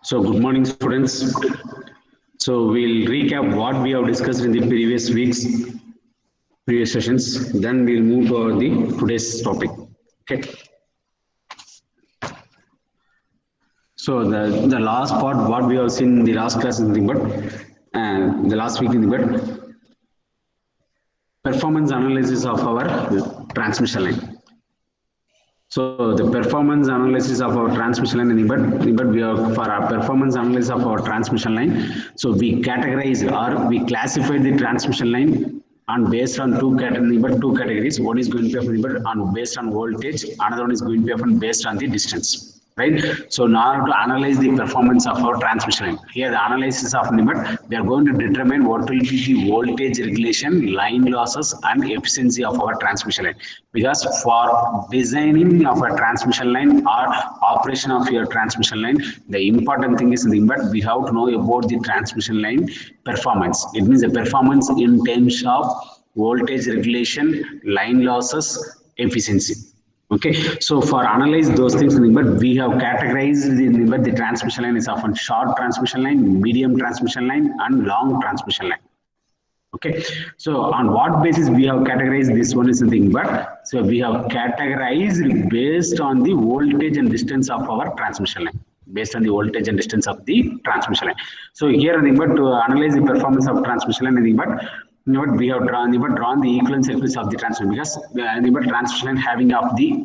So good morning, students. So we'll recap what we have discussed in the previous weeks, previous sessions. Then we'll move to the today's topic. Okay. So the last part, what we have seen in the last class is nothing but the last week in the performance analysis of our transmission line. So the performance analysis of our transmission line, but we are for our performance analysis of our transmission line. So we categorize or we classify the transmission line on based on two categories. One is going to be on based on voltage, another one is going to be based on the distance. Right. So now to analyze the performance of our transmission line. Here the analysis of limit, we are going to determine what will be the voltage regulation, line losses and efficiency of our transmission line. Because for designing of a transmission line or operation of your transmission line, the important thing is we have to know about the transmission line performance. It means the performance in terms of voltage regulation, line losses, efficiency. Okay, so for analyze those things, but we have categorized the transmission line is often short transmission line, medium transmission line, and long transmission line. Okay, so on what basis we have categorized this one is something, but so we have categorized based on the voltage and distance of our transmission line. Based on the voltage and distance of the transmission line. So here, to analyze the performance of transmission line, we have drawn the equivalent circuits of the transmission because the transmission having of the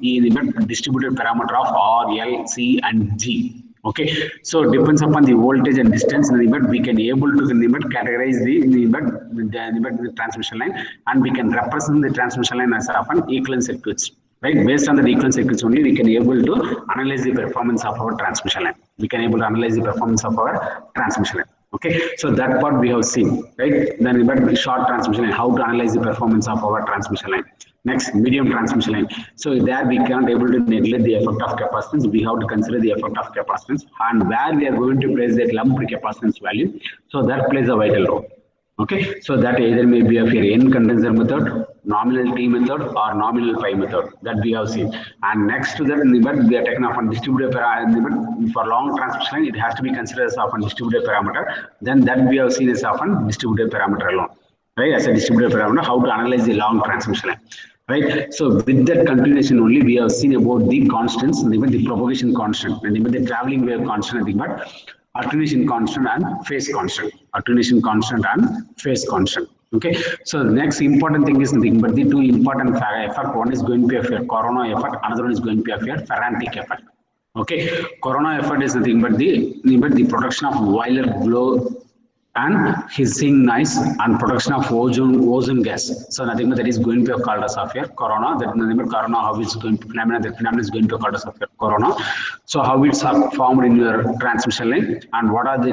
distributed parameter of R, L, C, and G. Okay, so depends upon the voltage and distance, but we can able to categorize the transmission line, and we can represent the transmission line as often equivalent circuits. Right, based on the equivalent circuits only, we can able to analyze the performance of our transmission line. We can able to analyze the performance of our transmission line. Okay, so that part we have seen, right? Then short transmission line, how to analyze the performance of our transmission line. Next, medium transmission line. So there we can't able to neglect the effect of capacitance. We have to consider the effect of capacitance and where we are going to place that lump capacitance value. So that plays a vital role. Okay, so that either may be of your N condenser method, nominal T method, or nominal pi method that we have seen. And next to that, we are taken off on distributed parameter. For long transmission line, it has to be considered as often distributed parameter. Then that we have seen as often distributed parameter alone. Right, as a distributed parameter, how to analyze the long transmission line. Right, so with that continuation only, we have seen about the constants, even the propagation constant, and even the traveling wave constant, but attenuation constant and phase constant. Attenuation constant and phase constant. Okay, so the next important thing is nothing but the two important effect. One is going to be a corona effect, another one is going to be a Faraday effect. Okay, corona effect is nothing but the production of violet glow and hissing noise and production of ozone gas. So nothing but that is going to be called as of here corona. That nothing but corona, how it's going to phenomenon, that phenomenon is going to called as of here corona. So how it's formed in your transmission line and what are the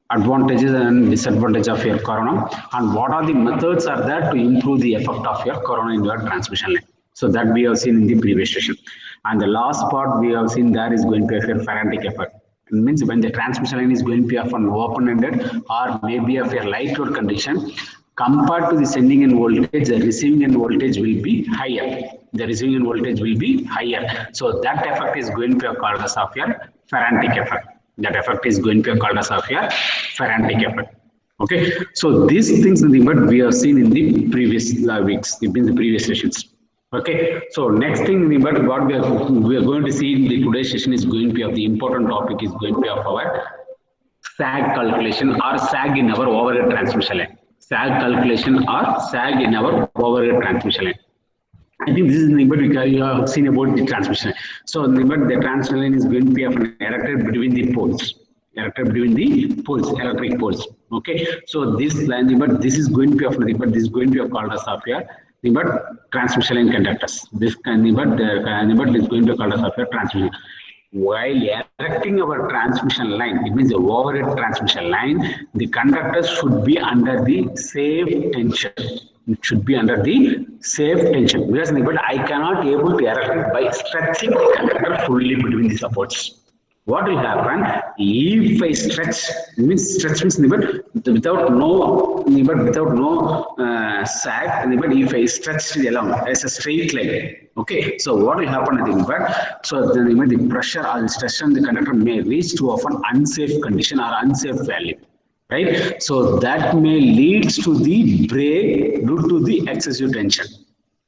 advantages and disadvantages of your corona and what are the methods are there to improve the effect of your corona in your transmission line. So that we have seen in the previous session. And the last part we have seen there is going to be a Faraday effect. It means when the transmission line is going to be of an open-ended or maybe of a light load condition, compared to the sending end voltage, the receiving end voltage will be higher. The receiving end voltage will be higher. So that effect is going to be called as of your Faraday effect. That effect is going to be called as of your Faraday effect. Okay. So these things we have seen in the previous weeks, in the previous sessions. Okay, so next thing what we are going to see in the today's session is going to be of the important topic is going to be of our SAG calculation or SAG in our overhead transmission line. SAG calculation or SAG in our overhead transmission line. I think this is because you have seen about the transmission line. So the transmission line is going to be erected between the poles. Electric poles. Okay, so this line, this is going to be this is going to be called as of here. Transmission line conductors. This is going to call us a transmission. While erecting our transmission line, it means the overhead transmission line, the conductors should be under the safe tension. It should be under the safe tension because I cannot able to erect it by stretching the conductor fully between the supports. What will happen if I stretch? Stretch means without no sag. If I stretch it along as a straight line, Okay, so what will happen I think, but so the pressure or the stress on the conductor may reach to of an unsafe condition or unsafe value, right? So that may leads to the break due to the excessive tension.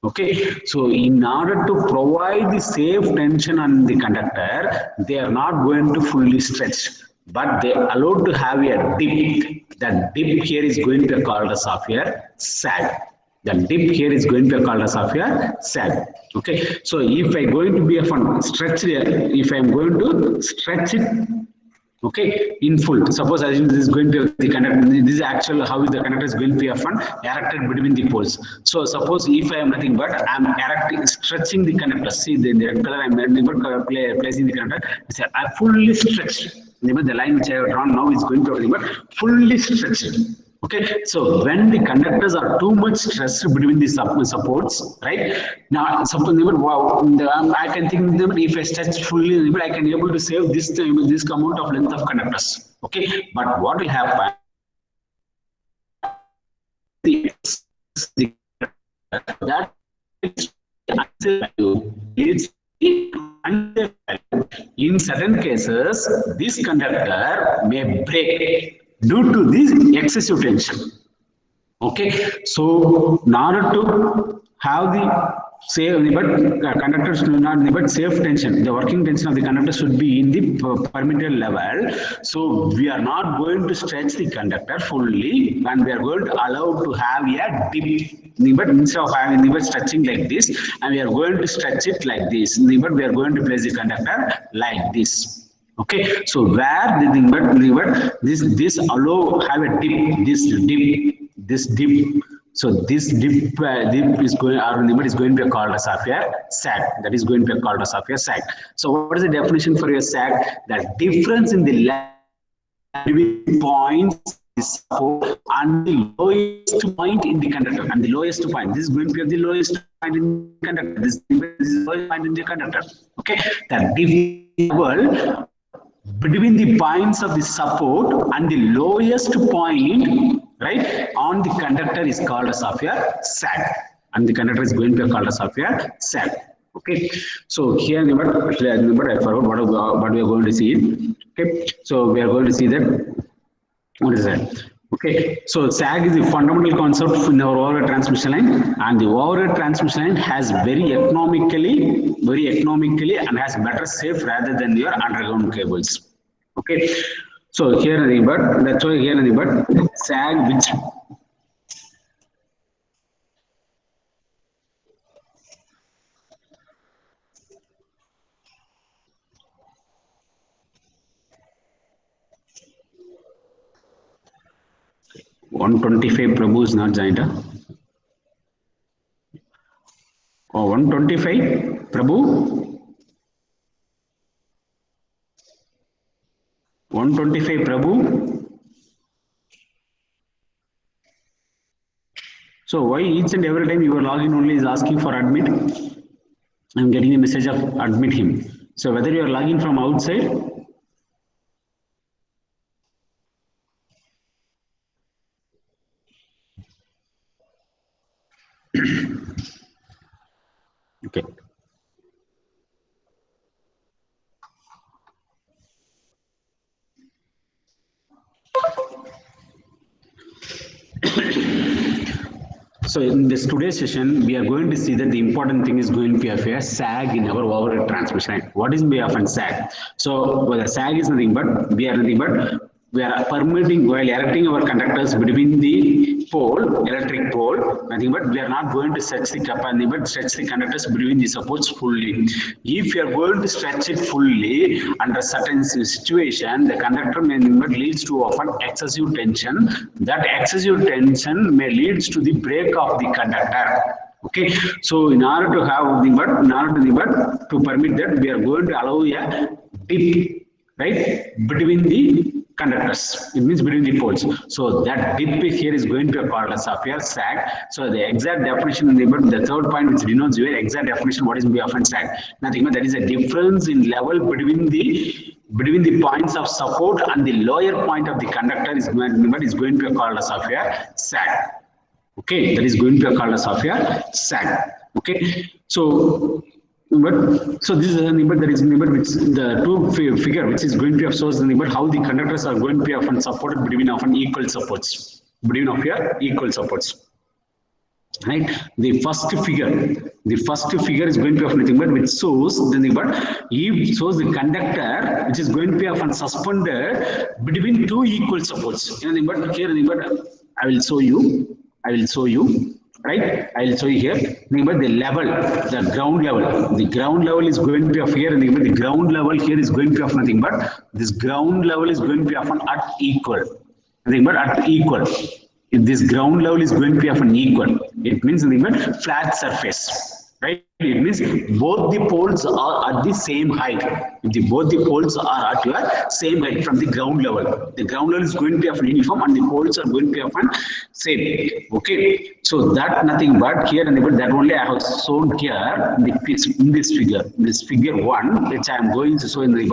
Okay, so in order to provide the safe tension on the conductor, they are not going to fully stretch, but they allowed to have a dip. That dip here is going to be called as of a sag. The dip here is going to be called as of a sag. Okay, so if I going to be a fun stretch, if I am going to stretch it, okay, in full. Suppose assume this is going to be the conductor. This is actual how the conductor is going to be a fun erected between the poles. So suppose if I am nothing but I am erecting, stretching the conductor. See the red color I am placing the conductor. I fully stretched. The line which I have drawn now is going to be fully stretched. Okay, so when the conductors are too much stressed between the supports, right? Now, suppose wow, I can think that if I stretch fully, I can able to save this amount of length of conductors. Okay, but what will happen? That is in certain cases, this conductor may break due to this excessive tension. Okay, so in order to have the conductors do not but safe tension, the working tension of the conductor should be in the permitted level. So we are not going to stretch the conductor fully, and we are going to allow to have a dip. But instead of having stretching like this, and we are going to stretch it like this. But we are going to place the conductor like this. Okay, so where this allow have a dip, this dip. So this dip is going, our limit is going to be called as of a sag. That is going to be called as of a sag. So what is the definition for a sag? The difference in the length between points support and the lowest point in the conductor. And the lowest point, this is going to be the lowest point in the conductor. This is the lowest point in the conductor. Okay, the difference between the points of the support and the lowest point, right, on the conductor is called as of a sag, and the conductor is going to be called as of a sag. Okay, so here I forgot what we are going to see. Okay, so we are going to see that. What is that? Okay, so sag is the fundamental concept in our overhead transmission line, and the overhead transmission line has very economically and has better safe rather than your underground cables. Okay, so here nothing but that's why here nothing but sag which $125 Prabhu is not joined. Oh, 125 Prabhu. 125 Prabhu. So why each and every time you are logging only is asking for admit? I'm getting a message of admit him. So whether you are logging from outside, okay. So in this today's session, we are going to see that the important thing is going to be a sag in our overhead transmission. What is often sag? So well, the sag is nothing but we are permitting while erecting our conductors between the pole, electric pole, nothing but we are not going to stretch the capacity, but stretch the conductors between the supports fully. If you are going to stretch it fully under certain situation, the conductor may leads to often excessive tension. That excessive tension may leads to the break of the conductor. Okay, so in order to have to permit that, we are going to allow a dip, right, between the conductors. It means between the poles. So that dip here is going to be called as of a sag. So the exact definition in the third point which denotes your exact definition what is often sag. Nothing but that is a difference in level between the points of support and the lower point of the conductor is going to be called as of a sag. Okay, that is going to be called as of a sag. Okay, So, but so this is a number that is number which the two figure which is going to have shows the number how the conductors are going to be often supported between often equal supports between of your equal supports. Right, the first figure is going to have nothing but which shows the number if shows the conductor which is going to be often suspended between two equal supports. But here I will show you. Right, I will show you here. But the level, the ground level is going to be of here. The ground level here is going to be of nothing but this ground level is going to be often at equal. Nothing but at equal. If this ground level is going to be of an equal, it means the flat surface, right? It means both the poles are at the same height. If both the poles are at your same height from the ground level, the ground level is going to be of an uniform and the poles are going to be of an same. Okay, so that nothing but here and that only I have shown here in this figure 1, which I am going to show in the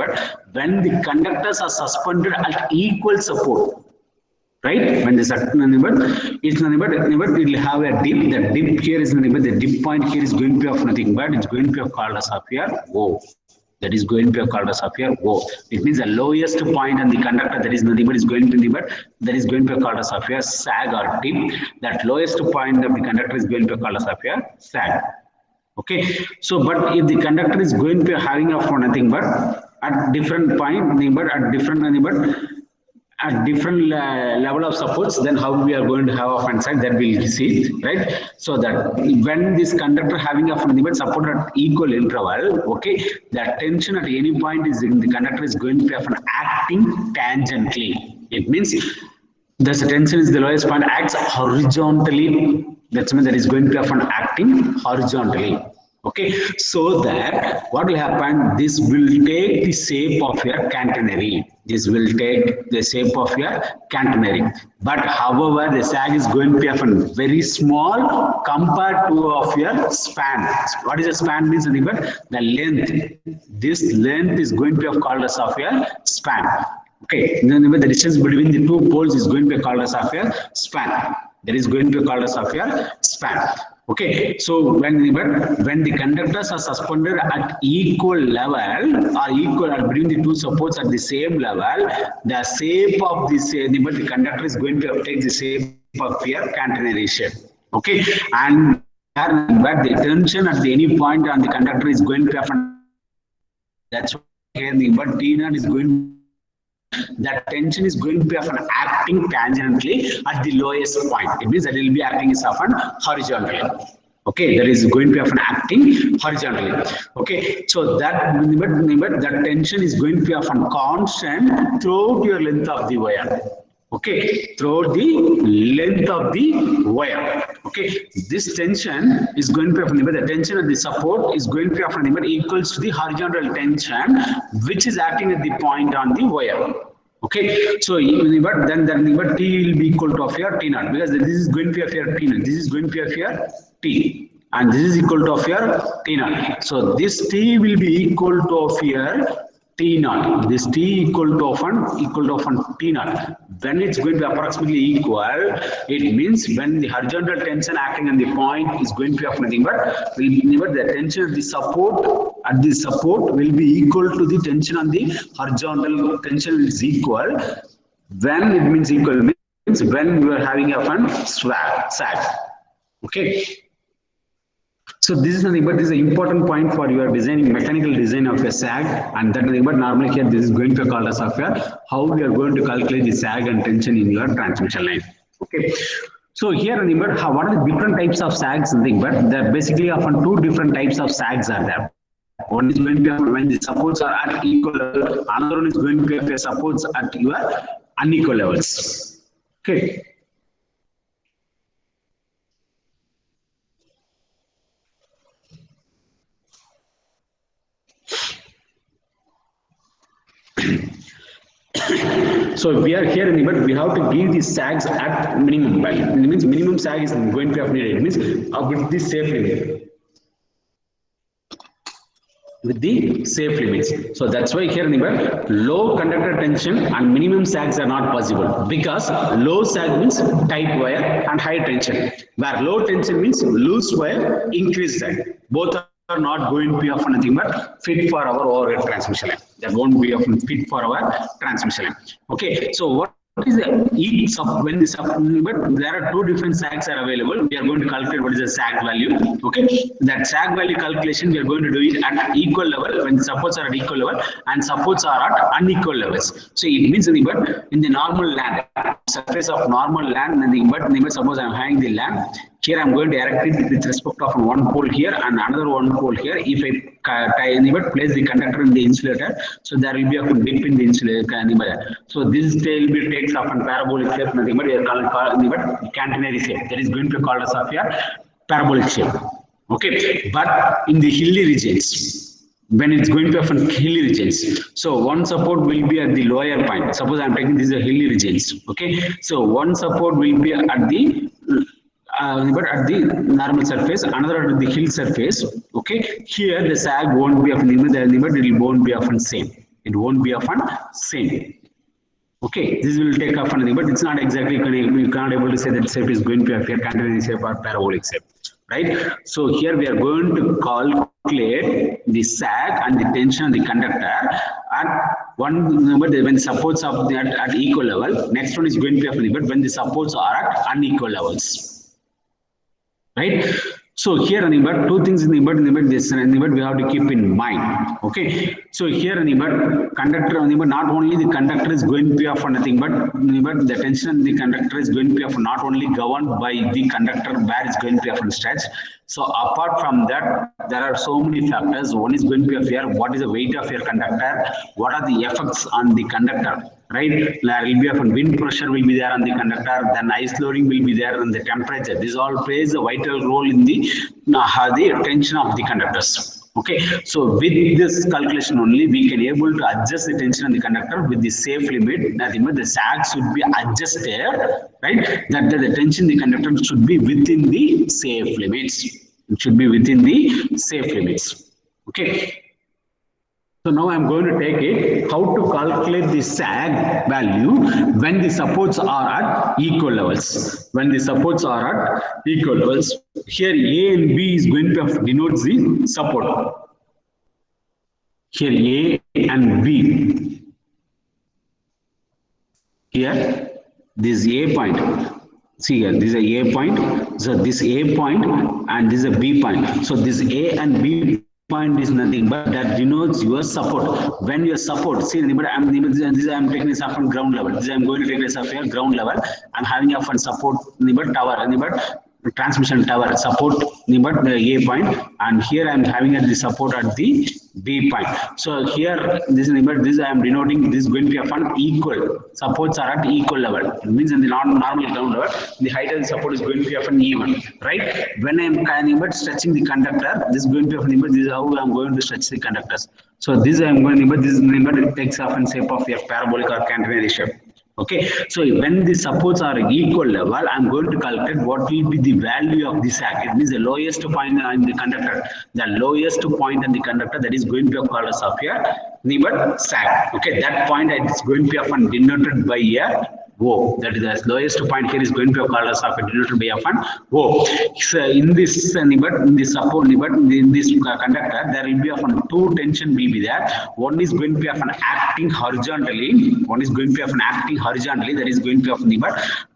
when the conductors are suspended at equal support. Right, when this it's nothing but it will have a dip. The dip here is nothing but the dip point here is going to be of nothing but it's going to be called as up here O. That is going to be called as up here O. It means the lowest point on the conductor that is nothing but is going to be that is going to be called as up here sag or dip. That lowest point of the conductor is going to be called as up here sag. Okay, so but if the conductor is going to be having of nothing but at different point, at different level of supports, then how we are going to have a fan side that we'll see, right? So that when this conductor having a fundamental support at equal interval, okay, the tension at any point is in the conductor is going to be often acting tangentially. It means the tension is the lowest point acts horizontally. That means that is going to be often acting horizontally. Okay, so that what will happen, this will take the shape of your catenary. This will take the shape of your catenary. But however, the sag is going to be often very small compared to of your span. What is a span means? The length. This length is going to be called as of your span. Okay, the distance between the two poles is going to be called as of your span. That is going to be called as of your span. Okay, so when the conductors are suspended at equal level or equal or between the two supports at the same level, the shape of this the conductor is going to take the shape of your catenary shape. Okay, and but the tension at any point on the conductor is going to happen. That's why here the T naught is going. That tension is going to be often acting tangentially at the lowest point. It means that it will be acting is often horizontally. Okay, that is going to be often acting horizontally. Okay, so that that tension is going to be often constant throughout your length of the wire. Okay, throughout the length of the wire. Okay, this tension is going to be often the tension of the support is going to be often equals to the horizontal tension which is acting at the point on the wire. Okay, so then T will be equal to of your T naught because this is going to be of your T naught. This is going to be of your T, and this is equal to of your T naught. So this T will be equal to of your T naught. This T equal to often T naught. When it's going to be approximately equal, it means when the horizontal tension acting on the point is going to be of nothing but will be the tension of the support at the support will be equal to the tension on the horizontal tension is equal. When it means equal means when you are having a fun sag. Okay. So this is nothing but this is an important point for your designing mechanical design of a sag, and that nothing but normally here this is going to be called as of how we are going to calculate the sag and tension in your transmission line. Okay. So here nothing but what are the different types of sags and thing, but there basically often two different types of sags are there. One is going to be when the supports are at equal level, another one is going to be the supports at your unequal levels. Okay. So we are here in but we have to give the sags at minimum value. It means minimum sag is going to be needed. It means with this safe limit. With the safe limits. So that's why here low conductor tension and minimum sags are not possible because low sag means tight wire and high tension, where low tension means loose wire, increased sag. Both are are not going to be of nothing but fit for our overhead transmission line. They won't be of fit for our transmission line. Okay, so what is each sub when this but there are two different sags are available. We are going to calculate what is the sag value. Okay, that sag value calculation we are going to do it at equal level when the supports are at equal level and supports are at unequal levels. So it means but in the normal land surface of normal land, but suppose I am having the land. Here I am going to erect it with respect of one pole here and another one pole here. If I place the conductor in the insulator, so there will be a dip in the insulator. So this will be takes off and parabolic shape, nothing but catenary shape. That is going to be called as of your parabolic shape. Okay, but in the hilly regions, when it's going to happen hilly regions, so one support will be at the lower point. Suppose I am taking this as hilly regions. Okay, so one support will be at the but at the normal surface, another at the hill surface. Okay, here the sag won't be of limit, it won't be often same. It won't be often same. Okay, this will take off anything, but it's not exactly you can't able to say that shape is going to appear continuous shape or parabolic shape, right? So here we are going to calculate the sag and the tension of the conductor at one number when the supports are at equal level. Next one is going to be anything, but when the supports are at unequal levels. Right, so here but two things in the this we have to keep in mind. Okay, so here conductor not only the conductor is going to be of nothing but the tension in the conductor is going to be of not only governed by the conductor where it's going to be of stretch. So apart from that, there are so many factors. One is going to be of your what is the weight of your conductor, what are the effects on the conductor, right? There will be a wind pressure will be there on the conductor, then ice loading will be there, and the temperature. This all plays a vital role in the tension of the conductors. Okay, so with this calculation only we can able to adjust the tension on the conductor with the safe limit. Nothing but the sag should be adjusted, right? That the tension in the conductor should be within the safe limits. It should be within the safe limits. Okay. So now I am going to take it how to calculate the sag value when the supports are at equal levels. When the supports are at equal levels, here A and B is going to denote the support. Here A and B. Here this A point. See here, this is a A point. So this A point and this is a B point. So this A and B point is nothing but that denotes your support. When your support, see, I'm taking this off on ground level. This I'm going to take this off here ground level. I'm having a support tower, transmission tower support the A point, and here I'm having the support at the B point. So here this I am denoting this is going to be a equal. Supports are at equal level. It means in the normal ground level, the height of the support is going to be often even, right? When I am stretching the conductor, this is going to be this is how I am going to stretch the conductors. So this I am going to this it takes often shape of your parabolic or catenary shape. Okay, so when the supports are equal level, I am going to calculate what will be the value of the sag. It means the lowest point in the conductor. The lowest point in the conductor that is going to be called as of here sag. Okay, that point is going to be often denoted by a O. That is the lowest point here is going to be called as of denoted by often O. So in this in this support in this conductor there will be often two tension will be there. One is going to be often acting horizontally. One is going to be often acting horizontally. That is going to be often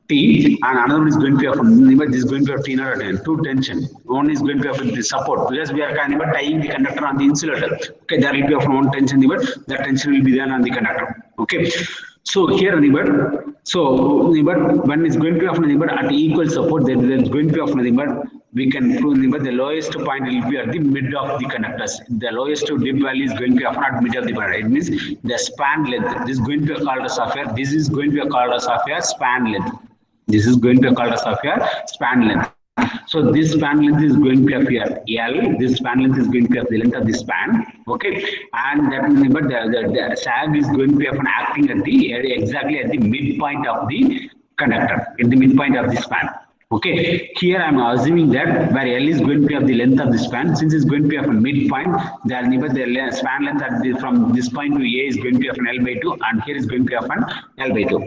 T, and another one is going to be often this is going to be T or two tension. One is going to be often the support because we are kind of tying the conductor on the insulator. Okay, there will be often one tension that tension will be there on the conductor. Okay, so here so when it's going to be often at equal support, there is going to be often we can prove the lowest point will be at the mid of the conductors. The lowest dip value is going to be often at mid of the conductor. It means the span length. This is going to be called as of here. This is going to be called as of here span length. This is going to be called as of here span length. So this span length is going to appear L. This span length is going to be the length of the span. Okay, and that the sag is going to be often acting at the exactly at the midpoint of the conductor, at the midpoint of the span. Okay, here I am assuming that where L is going to be of the length of the span, since it's going to be of a midpoint, the span length at from this point to A is going to be of an L by 2, and here is going to be of an L by 2.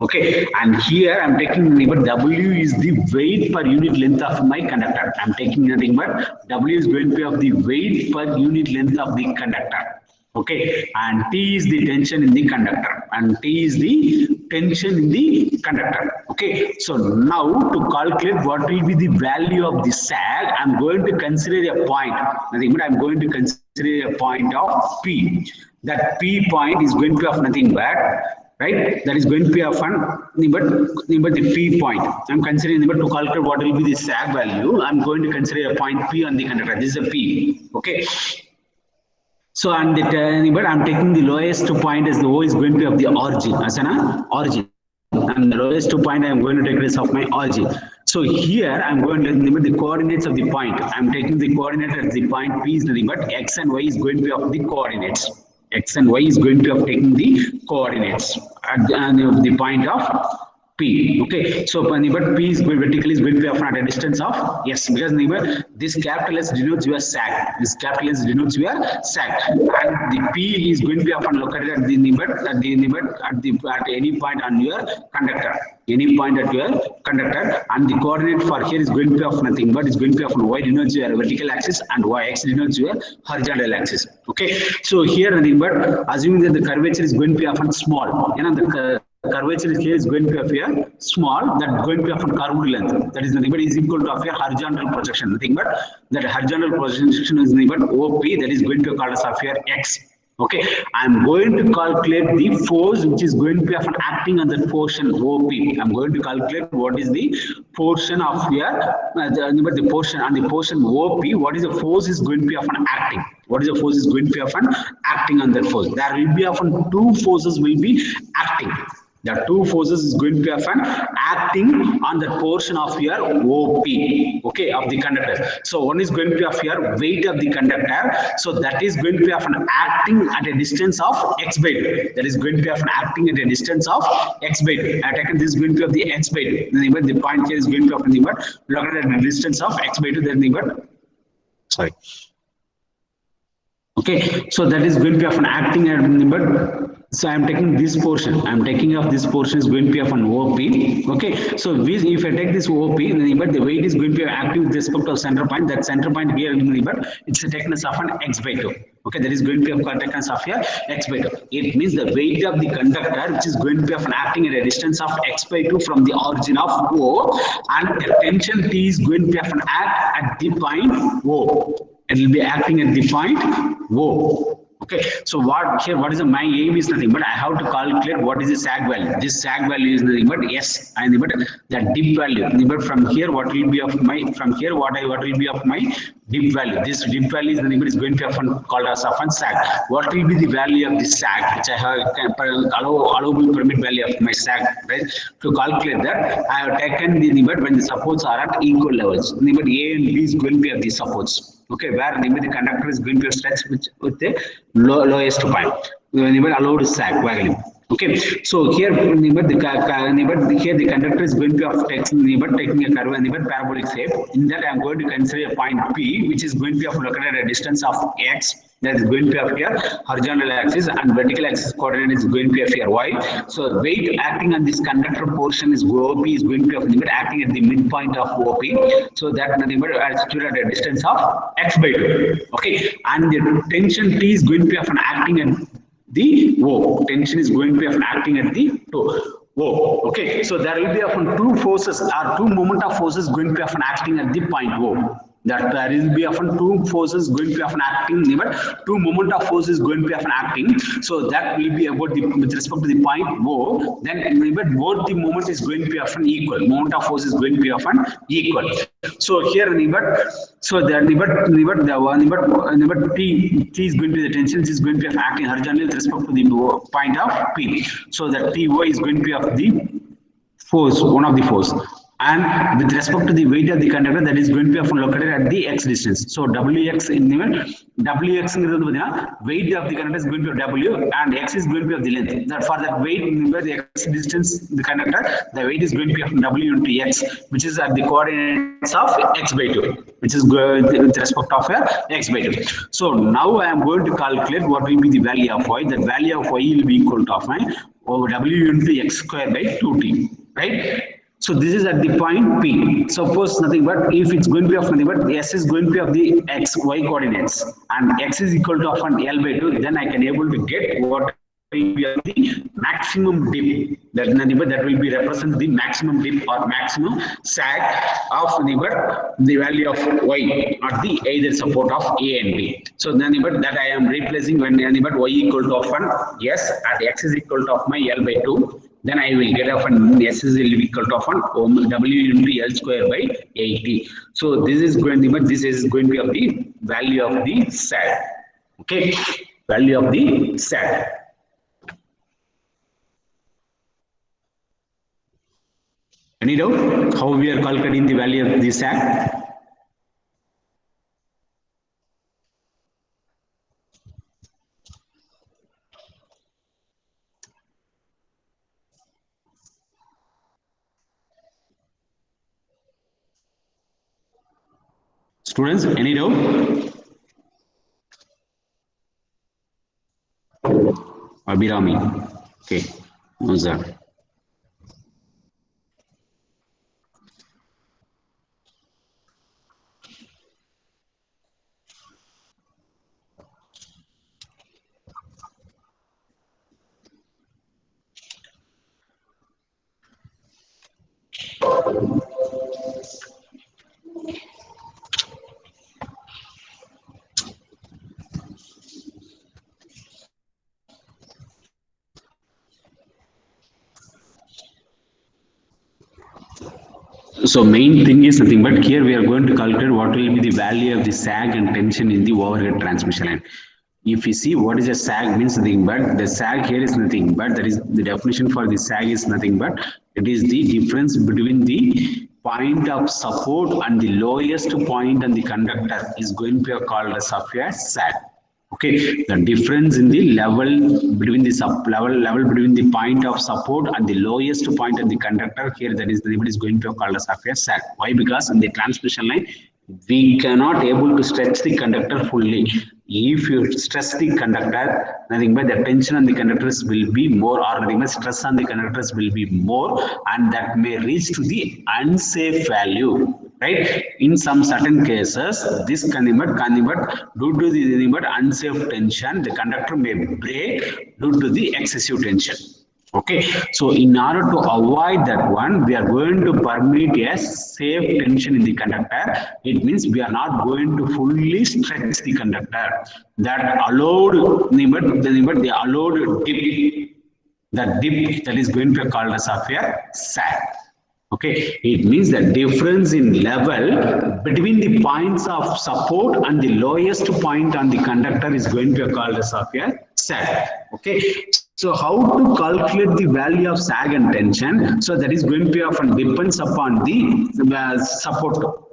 Okay, and here I'm taking nothing but W is the weight per unit length of my conductor. I'm taking nothing but W is going to be of the weight per unit length of the conductor. Okay, and T is the tension in the conductor, and T is the tension in the conductor. Okay, so now to calculate what will be the value of the sag, I'm going to consider a point. Nothing but I'm going to consider a point of P. That P point is going to be of nothing but, right, that is going to be a fun but the P point. I'm considering but to calculate what will be the sag value, I'm going to consider a point P on the conductor. This is a P. Okay, so and but I'm taking the lowest point as the O is going to be of the origin as an origin, and the lowest point I'm going to take this of my origin. So here I'm going to limit the coordinates of the point. I'm taking the coordinate at the point P is nothing but X and Y is going to be of the coordinates. X and Y is going to have taken the coordinates at the point of P. Okay, so but P is going vertically is going to be at a distance of S, because this capital S denotes your sag. This capital S denotes your sag, and the P is going to be often located at any point on your conductor. Any point at your conductor, and the coordinate for here is going to be of nothing but it's going to be of Y denotes your vertical axis and Y X denotes your horizontal axis. Okay, so here nothing but assuming that the curvature is going to be often small, the curvature here is going to be of a small, that is going to be of a curved length, that is nothing but is equal to of a horizontal projection. Nothing but that horizontal projection is nothing but OP, that is going to be called as of your X. Okay, I'm going to calculate the force which is going to be often acting on the portion OP. I'm going to calculate what is the portion of your the portion on the portion OP. What is the force is going to be often acting? What is the force is going to be often acting on that force? There will be often two forces will be acting. The two forces is going to be often acting on the portion of your OP, okay, of the conductor. So one is going to be of your weight of the conductor. So that is going to be often acting at a distance of X by 2. That is going to be often acting at a distance of X by 2. I taken this is going to be of the X by 2. The point here is going to be often located at a distance of X by 2. Then sorry. Okay, so that is going to be often acting at so I'm taking this portion. I'm taking of this portion is going to be of an OP. Okay, so if I take this OP, then but the weight is going to be active with respect to center point. That center point here, but it's a thickness of an X by 2. Okay, that is going to be of thickness of here X by 2. It means the weight of the conductor, which is going to be of an acting at a distance of X by 2 from the origin of O, and the tension T is going to be of an act at the point O. It will be acting at the point O. Okay, so what is my aim is nothing but I have to calculate what is the sag value. This sag value is nothing but S, and but that dip value. But from here, what will be of my what will be of my dip value? This dip value is nothing but is going to be often called as often sag. What will be the value of the sag, which I have allowable permit value of my sag, right? To calculate that, I have taken the but when the supports are at equal levels. But A and B is going to be of the supports. Okay, where the conductor is going to stretch with the lowest point. Allowed sag value. Okay, so here the conductor is going to be taking a curve and parabolic shape. In that, I am going to consider a point P, which is going to be located at a distance of X. That is going to be of your horizontal axis, and vertical axis coordinate is going to be of your Y. So weight acting on this conductor portion is OP is going to be acting at the midpoint of OP. So that nothing but altitude at a distance of X by 2. Okay, and the tension T is going to be acting at the O. Tension is going to be acting at the O. Okay, so there will be often two forces or two moment of forces going to be often acting at the point O. That there will be often two forces going to be often acting, but two moment of forces going to be often acting. So that will be about with respect to the point O. Then both the moment is going to be often equal. Moment of force is going to be often equal. So here so the T is going to be the tension is going to be acting horizontally with respect to the point of P. So that TO is going to be of the force, one of the force. And with respect to the weight of the conductor, that is going to be often located at the X distance. So WX in the WX weight of the conductor is going to be W, and X is going to be of the length. That for that weight, the X distance, the conductor, the weight is going to be of W into X, which is at the coordinates of X by 2, which is with respect of X by 2. So now I am going to calculate what will be the value of Y. The value of Y will be equal to of my over W into x square by 2t, right? So this is at the point P. Suppose nothing but if it's going to be of nothing but S is going to be of the x, y coordinates and x is equal to of an L by 2, then I can able to get what will be the maximum dip. That will be represent the maximum dip or maximum sag of the value of y at the either support of A and B. So then that I am replacing when y equal to of 1 yes and x is equal to of my L by 2. Then I will get of an S is equal to of an W into L square by 80. So this is going to be of the value of the sag. Okay, value of the sag. Any doubt how we are calculating the value of the sag? Students, any doubt? Abhirami. Okay. No, sir. So main thing is nothing but here we are going to calculate what will be the value of the sag and tension in the overhead transmission line. If you see what is a sag means nothing but the sag here is nothing but that is the definition for the sag is nothing but it is the difference between the point of support and the lowest point on the conductor is going to be called as of a sag. Okay, the difference in the level between the level between the point of support and the lowest point of the conductor here that is going to be called as a sag. Why? Because in the transmission line we cannot able to stretch the conductor fully. If you stress the conductor, nothing but the tension on the conductors will be more or nothing but stress on the conductors will be more and that may reach to the unsafe value. Right? In some certain cases, this due to the unsafe tension, the conductor may break due to the excessive tension. Okay, so in order to avoid that one, we are going to permit a safe tension in the conductor. It means we are not going to fully stretch the conductor. That allowed, the allowed dip, the dip that is going to be called as a sag. Okay, it means the difference in level between the points of support and the lowest point on the conductor is going to be called as a sag. Okay, so how to calculate the value of sag and tension? So that is going to be often depends upon the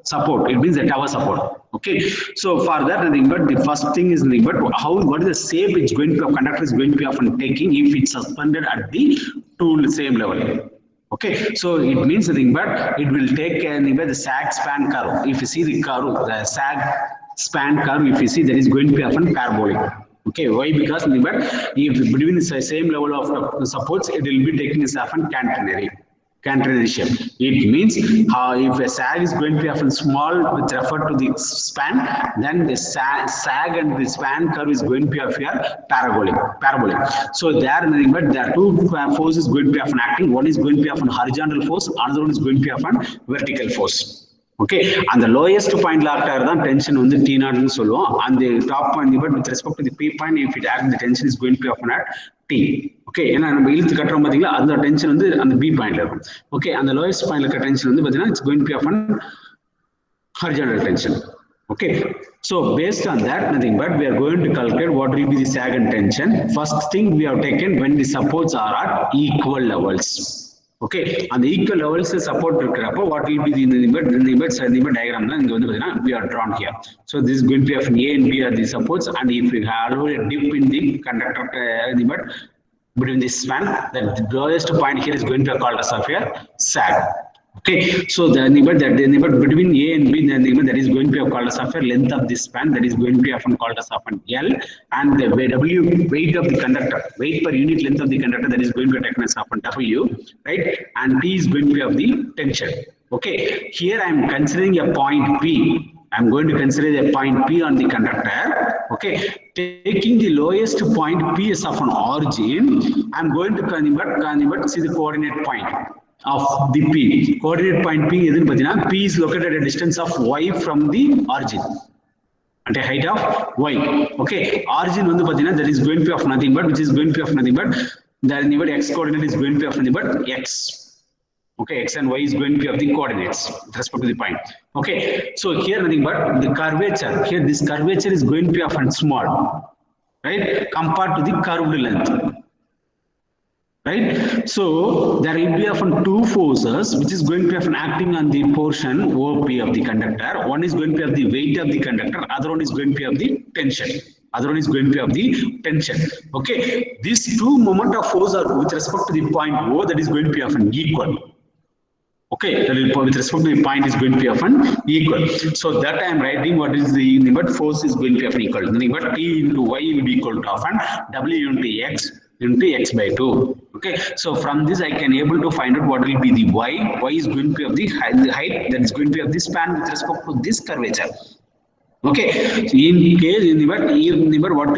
support. It means the tower support. Okay, so for that, but the first thing is but what is the shape it's going to conductor is going to be often taking if it's suspended at the same level. Okay, so it means nothing but it will take the sag span curve. If you see the curve, the sag span curve, if you see that is going to be often parabolic. Okay, why? Because if between the same level of supports, it will be taking a often cantenary shape. It means if a sag is going to be often small with refer to the span, then the sag and the span curve is going to be of parabolic. So there are two forces going to be often acting. One is going to be often horizontal force, another one is going to be often vertical force. Okay, and the lowest point tension on the T0 and the top point but with respect to the P point, if it acts, the tension is going to be often at T. Okay, and the tension on the B point level. Okay, and the lowest point tension it's going to be often horizontal tension. Okay, so based on that, nothing but we are going to calculate what will be the sag and tension. First thing we have taken when the supports are at equal levels. Okay, on the equal levels support what will be the diagram we are drawn here. So this is going to be of A and B are the supports, and if we have a dip in the conductor between this span, the lowest point here is going to be called as a sag. Okay, so the neighbor between A and B, the neighbor that is going to be called as of a length of this span, that is going to be often called as of an L, and the W, weight of the conductor, weight per unit length of the conductor, that is going to be taken as of an W, right? And T is going to be of the tension. Okay, here I am considering a point P. I'm going to consider a point P on the conductor. Okay, taking the lowest point P as of an origin, I'm going to convert see the coordinate point of the P. Coordinate point P is P is located at a distance of Y from the origin. At a height of Y. Okay, origin that is going to be of nothing but, which is going to be of nothing but, the X coordinate is going to be of nothing but X. Okay, X and Y is going to be of the coordinates with respect to the point. Okay, so here nothing but the curvature. Here this curvature is going to be often small, right, compared to the curved length. Right, so there will be often two forces which is going to be often acting on the portion OP of the conductor. One is going to be of the weight of the conductor, other one is going to be of the tension. Other one is going to be of the tension. Okay, these two moment of force are with respect to the point O, that is going to be often equal. Okay, that will, with respect to the point is going to be often equal. So that I am writing what is the limit force is going to be often equal. The limit T into Y will be equal to often W into X by 2. Okay, so from this I can able to find out what will be the Y. Y is going to be of the height that is going to be of the span with respect to this curvature. Okay, so in case what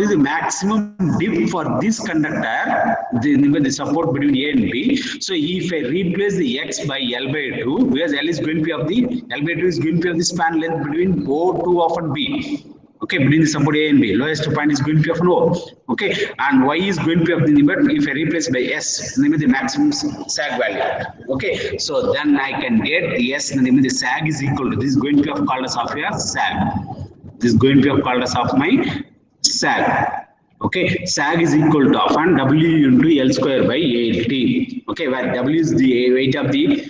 is the maximum dip for this conductor, the support between A and B. So if I replace the X by L by 2, because L is going to be of the L by 2 is going to be of the span length between O2 of and B. Okay, between the support A and B, lowest point is going to be of O. Okay, and Y is going to be of the limit if I replace by S, the maximum sag value. Okay, so then I can get the S, the sag is equal to this is going to be of called as of your sag. This is going to be called as of my sag. Okay, sag is equal to often W into L square by 8T. Okay, where W is the weight of the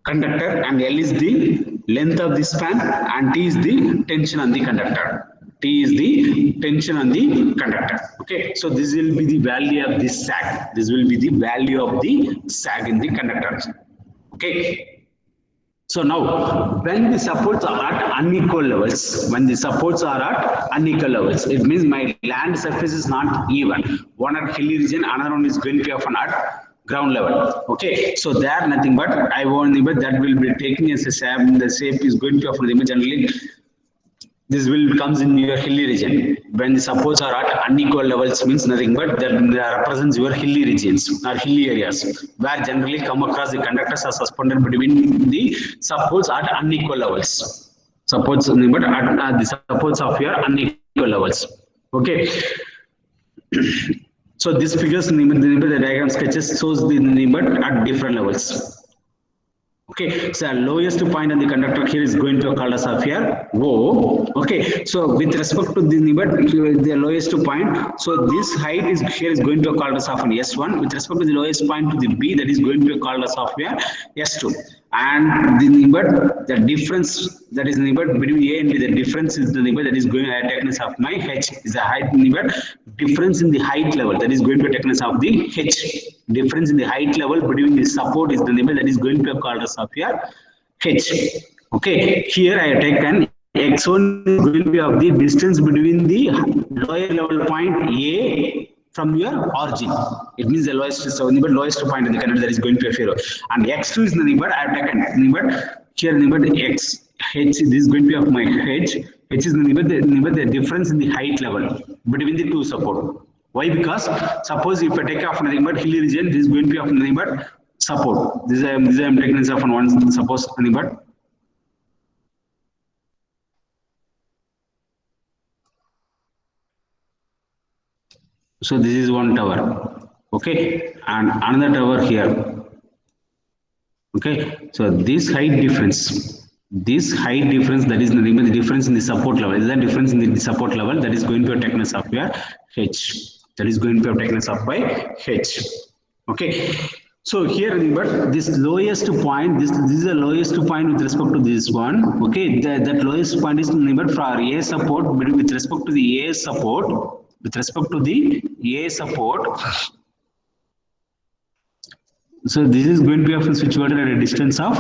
conductor and L is the length of the span and T is the tension on the conductor. T is the tension on the conductor. Okay, so this will be the value of this sag. This will be the value of the sag in the conductor. Okay. So now, when the supports are at unequal levels, it means my land surface is not even. One at hilly region, another one is going to be often at ground level. Okay, so there nothing but I want but that will be taking as a shape. The shape is going to often generally. This will comes in your hilly region. When the supports are at unequal levels means nothing but that represents your hilly regions or hilly areas where generally come across the conductors are suspended between the supports at unequal levels. Supports but at the supports of your unequal levels. Okay. So this figures the diagram sketches shows the limit at different levels. Okay, so lowest point on the conductor here is going to call as of here O. Okay, so with respect to the lowest point, so this height is here is going to call as of an S1. With respect to the lowest point to the B, that is going to be called as of here S2. And the difference that is between A and B, the difference is the that is going to take as of my H is the height difference in the height level that is going to take as of the H. Difference in the height level between the support is the limit that is going to be called as of here H. Okay, here I have taken X1 is going to be of the distance between the lower level point A from your origin. It means the lowest, so the lowest point in the conductor that is going to be zero. And X2 is nothing but I have taken here X H. This is going to be of my H. H is the difference in the height level between the two support. Why? Because suppose if I take off nothing but hilly region, this is going to be of nothing but support. This I am taking this off on one suppose nothing but. So this is one tower. Okay, and another tower here. Okay, so this height difference. This height difference that is nothing but the difference in the support level. Is that difference in the support level that is going to be taken as of here H. That is going to be taken as up by H. Okay. So here, but this lowest point, this is the lowest point with respect to this one. Okay, that lowest point is but for A support, but with respect to the A support, So this is going to be often situated at a distance of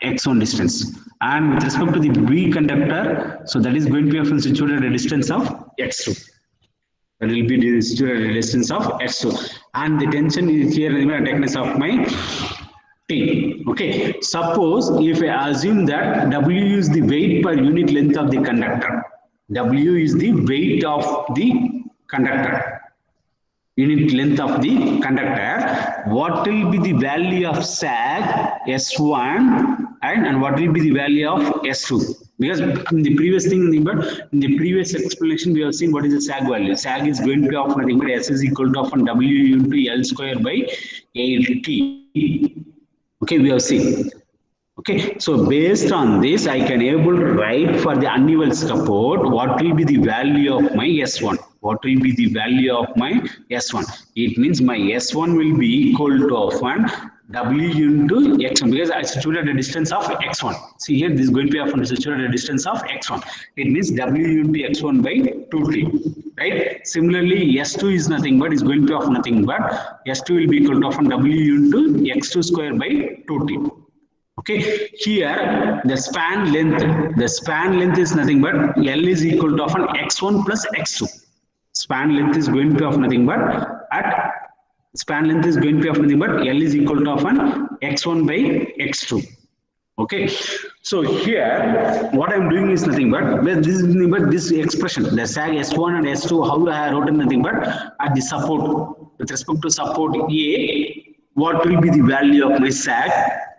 x1 distance. And with respect to the B conductor, so that is going to be often situated at a distance of x2. That will be situated at a distance of x2. And the tension is here in the thickness of my T. Okay. Suppose if I assume that W is the weight per unit length of the conductor. W is the weight of the conductor. Unit length of the conductor, what will be the value of sag S1 and what will be the value of S2? Because in the previous thing, in the previous explanation, we have seen what is the sag value. Sag is going to be of nothing but S is equal to often W into L square by 8T. Okay, we have seen. Okay, so based on this, I can able to write for the uneven support, what will be the value of my S1? What will be the value of my S1? It means my S1 will be equal to often W into X1 because I situated at a distance of X1. See here, this is going to be often situated at a distance of X1. It means W into X1 by 2T. Right? Similarly, S2 is nothing but is going to be of nothing but S2 will be equal to often W into X2 square by 2T. Okay, here the span length is nothing but L is equal to often x1 plus x2. Span length is going to be of nothing but L is equal to often x1 by x2. Okay, so here what I am doing is nothing but this expression, the sag S1 and S2, how I have written nothing but at the support, with respect to support A, what will be the value of my sag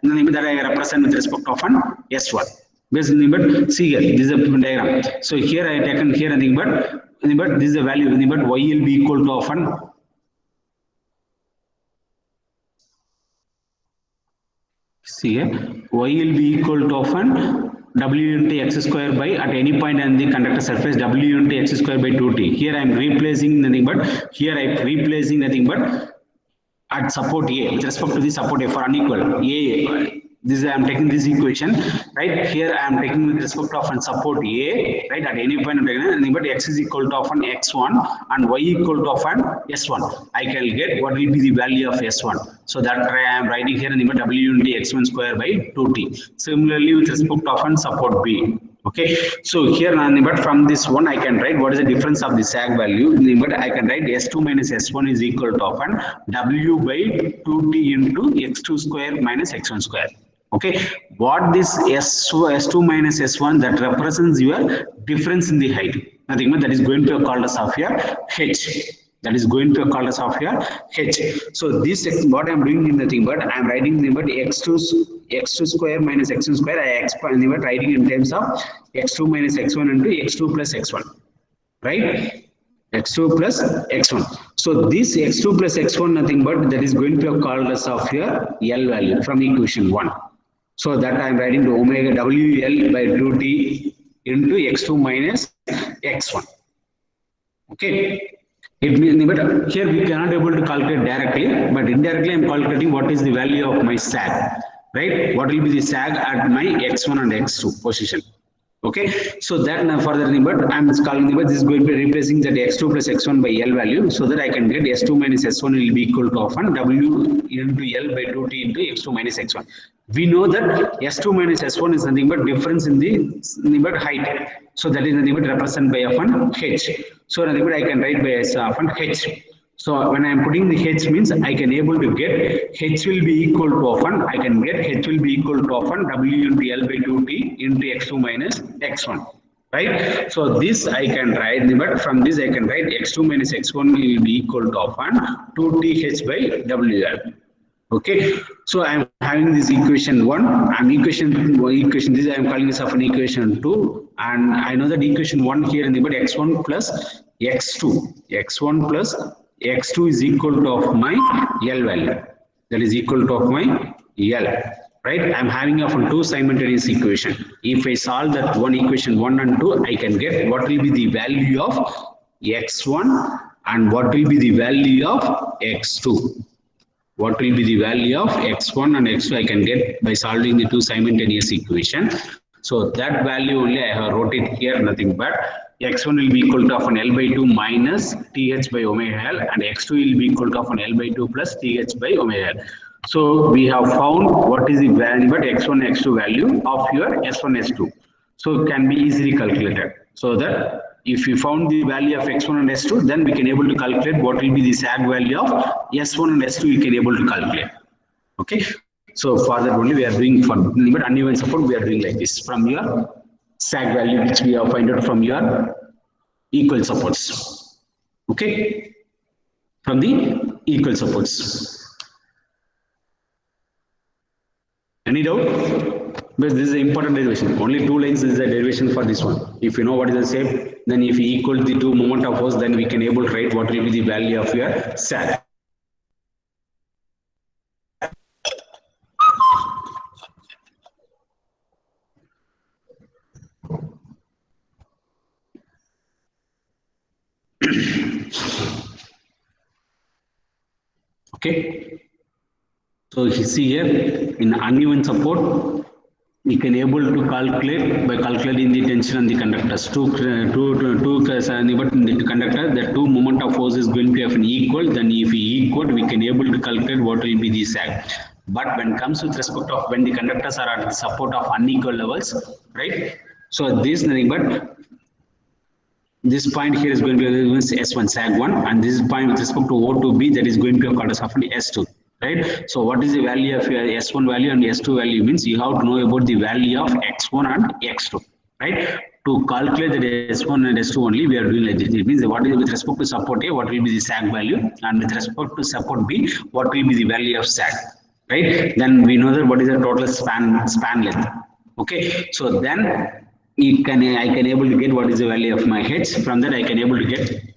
that I represent with respect of an S1. Basically, but see here, this is a diagram. So here I have taken here nothing but this is the value, nothing but Y will be equal to often see here, Y will be equal to often W into x square by at any point on the conductor surface W into x square by 2T. Here I am replacing nothing but here I am replacing nothing but at support A with respect to the support A for unequal A. This I am taking this equation, right? Here I am taking with respect of support A, right? At any point, but x is equal to often x1 and y equal to often s1. I can get what will be the value of s1. So that I am writing here W into x1 square by 2t. Similarly, with respect to often support B. Okay, so here but from this one I can write what is the difference of the sag value, but I can write S2 minus S1 is equal to often W by 2T into x2 square minus x1 square. Okay, what this S2 minus S1 that represents your difference in the height. Nothing but that is going to be called as of your H. That is going to be called as of your H. So this what I am doing in nothing but I am writing the but x2 square minus x1 square. I expand writing in terms of x2 minus x1 into x2 plus x1, right? X2 plus x1. So this x2 plus x1 nothing but that is going to be called as of your L value from equation 1. So that I am writing to omega WL by 2T into x2 minus x1. Okay. It means, but here we cannot able to calculate directly, but indirectly I am calculating what is the value of my sag, right? What will be the sag at my x1 and x2 position. Okay, so that now further but I am calling this is going to be replacing that x2 plus x1 by L value, so that I can get s2 minus s1 will be equal to often W into L by 2T into x2 minus x1. We know that s2 minus s1 is nothing but difference in the height, so that is nothing but represented by often H. So nothing but I can write by as often H. So when I am putting the H means I can able to get H will be equal to often I can get H will be equal to often W into L by 2T into x2 minus x1, right? So this I can write, but from this I can write x2 minus x1 will be equal to often 2TH by WL. Okay, so I am having this equation 1 and equation this I am calling this of an equation 2, and I know that equation 1 here in the but x1 plus x1 plus x2 is equal to of my L value, that is equal to of my L, right? I am having of two simultaneous equation. If I solve that one equation 1 and 2, I can get what will be the value of x1 and what will be the value of x2. What will be the value of x1 and x2 I can get by solving the two simultaneous equation. So that value only I have wrote it here, nothing but x1 will be equal to often L by 2 minus TH by omega L and x2 will be equal to often L by 2 plus TH by omega L. So we have found what is the value, but x1, x2 value of your S1, S2. So it can be easily calculated. So that if we found the value of x1 and s2, then we can able to calculate what will be the sag value of s1 and s2. We can able to calculate. Okay. So for that only we are doing for but uneven support. We are doing like this from your sag value, which we have find out from your equal supports. Okay. From the equal supports. Any doubt? But this is an important derivation. Only two lines is the derivation for this one. If you know what is the shape, then if you equal the two moment of force, then we can able to write what will be the value of your sag. Okay. So you see here in uneven support, we can able to calculate by calculating the tension on the conductors. But in the conductor, the two moment of force is going to be of an equal. Then if we equal, we can able to calculate what will be the sag. But when it comes with respect of when the conductors are at the support of unequal levels, right? So this nothing but this point here is going to be S1 sag1, and this point with respect to O2B, that is going to be called as often S2, right? So what is the value of your S1 value and S2 value means you have to know about the value of X1 and X2, right? To calculate the S1 and S2 only, we are doing like this. It means what is with respect to support A, what will be the sag value, and with respect to support B, what will be the value of sag, right? Then we know that what is the total span length. Okay, so then I can able to get what is the value of my h. From that I can able to get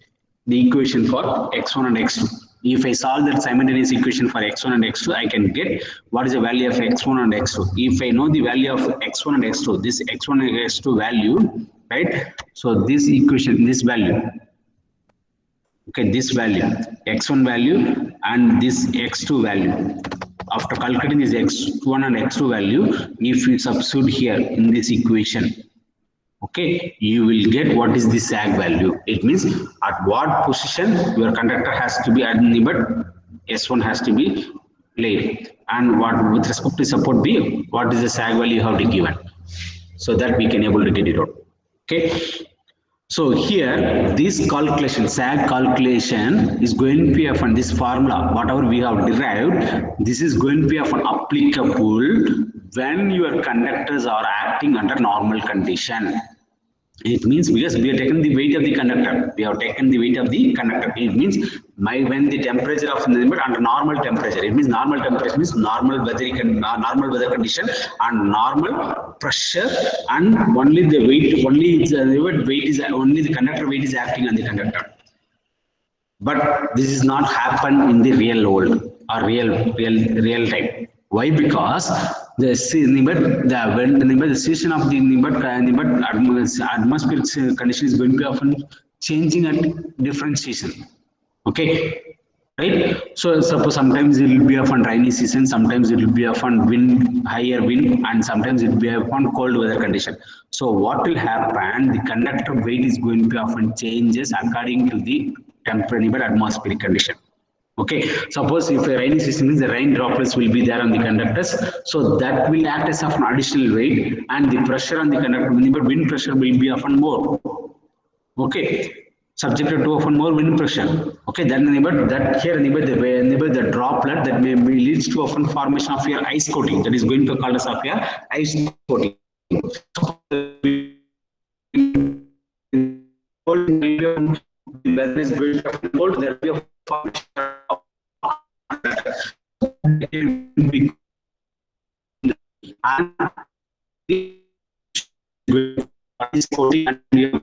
the equation for x1 and x2. If I solve that simultaneous equation for x1 and x2, I can get what is the value of x1 and x2. If I know the value of x1 and x2, this x1 and x2 value, right? So this equation, this value, okay, this value, x1 value and this x2 value. After calculating this x1 and x2 value, if you substitute here in this equation, okay, you will get what is the sag value. It means at what position your conductor has to be at the but S1 has to be laid, and what with respect to support B, what is the sag value you have to given, so that we can able to get it out. Okay. So here, this calculation, sag calculation is going to be of this formula, whatever we have derived, this is going to be of applicable when your conductors are acting under normal condition. It means because we have taken the weight of the conductor, we have taken the weight of the conductor. It means when the temperature of the limit under normal temperature, it means normal temperature means normal weather condition and normal pressure, and only the weight, only the conductor weight is acting on the conductor. But this is not happen in the real world or real time. Why? Because the the season of the atmospheric condition is going to be often changing at different season. Okay, right? So suppose sometimes it will be often rainy season, sometimes it will be often higher wind, and sometimes it will be often cold weather condition. So what will happen? The conductor weight is going to be often changes according to the temperature atmospheric condition. Okay, suppose if a rainy season means the rain droplets will be there on the conductors, so that will act as of an additional weight, and the pressure on the conductor, wind pressure will be often more. Okay, subjected to often more wind pressure. Okay, then that here the droplet that may leads to often formation of your ice coating, that is going to call us of your ice coating. Weather is going to cold, there will be a ice coating and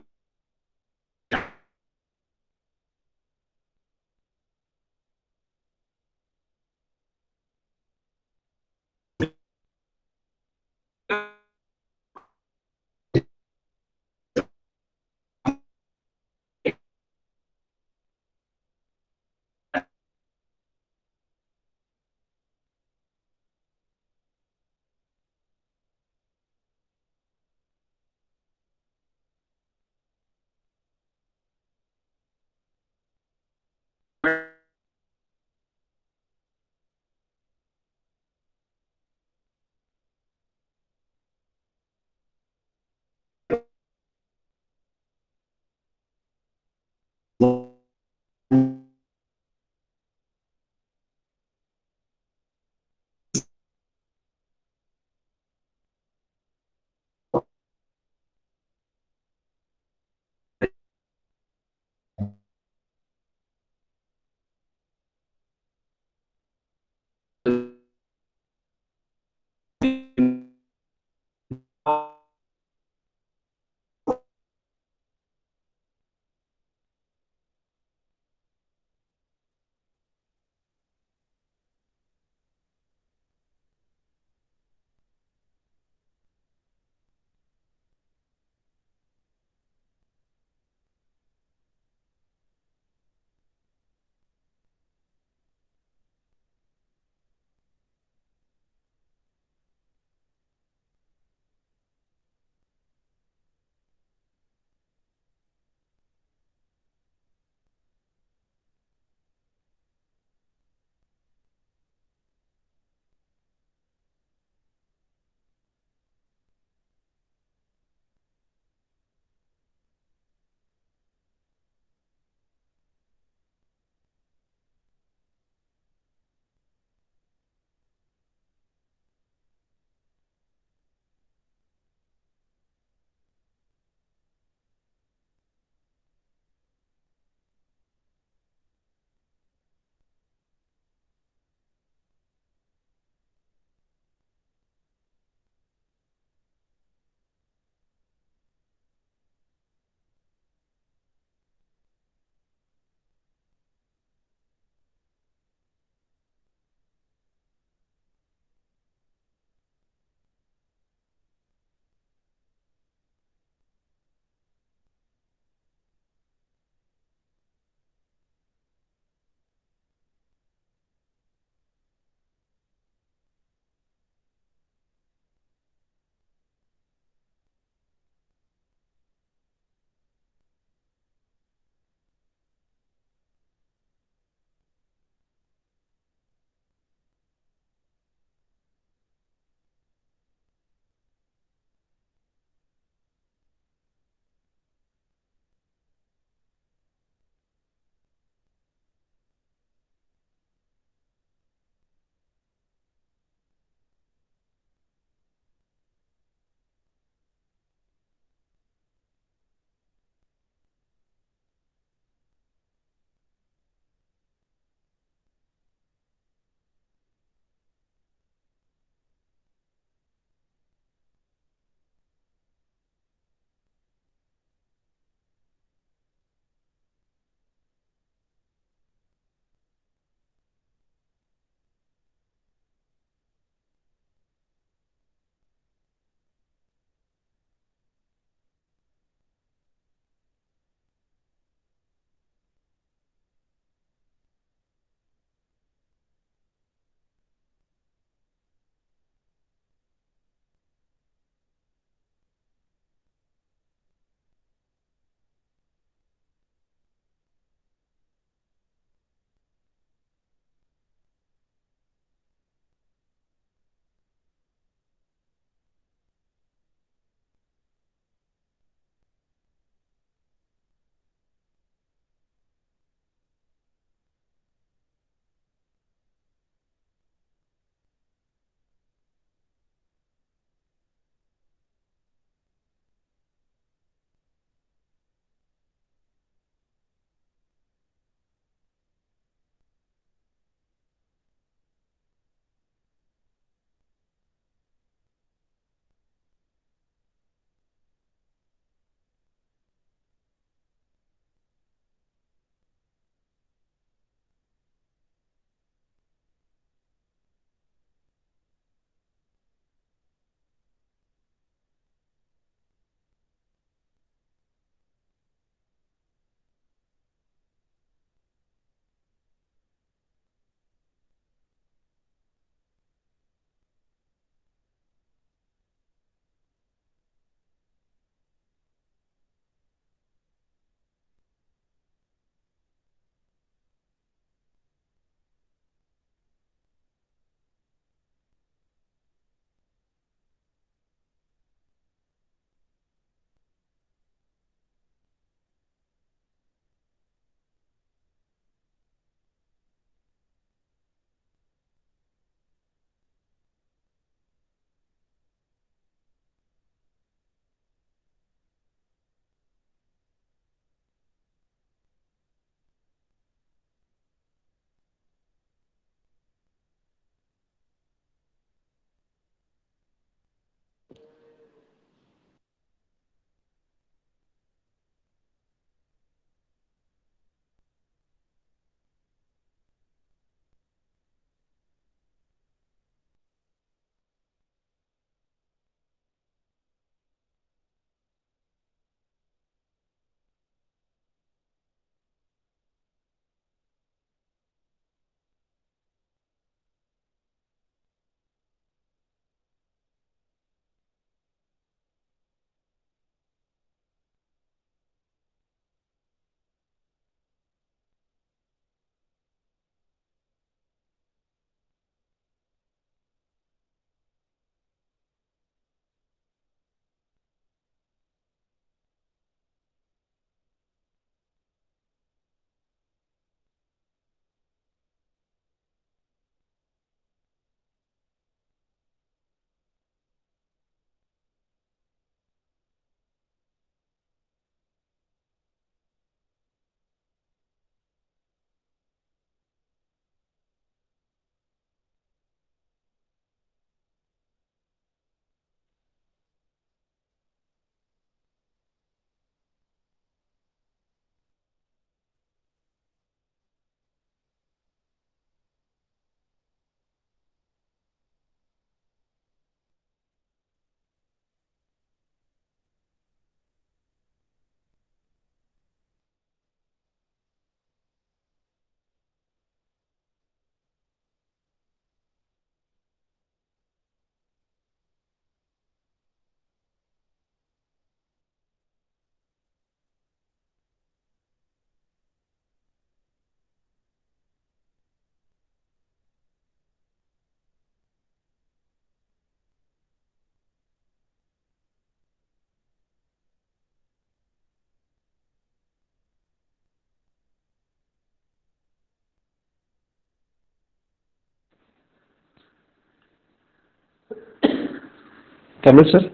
Tamil sir.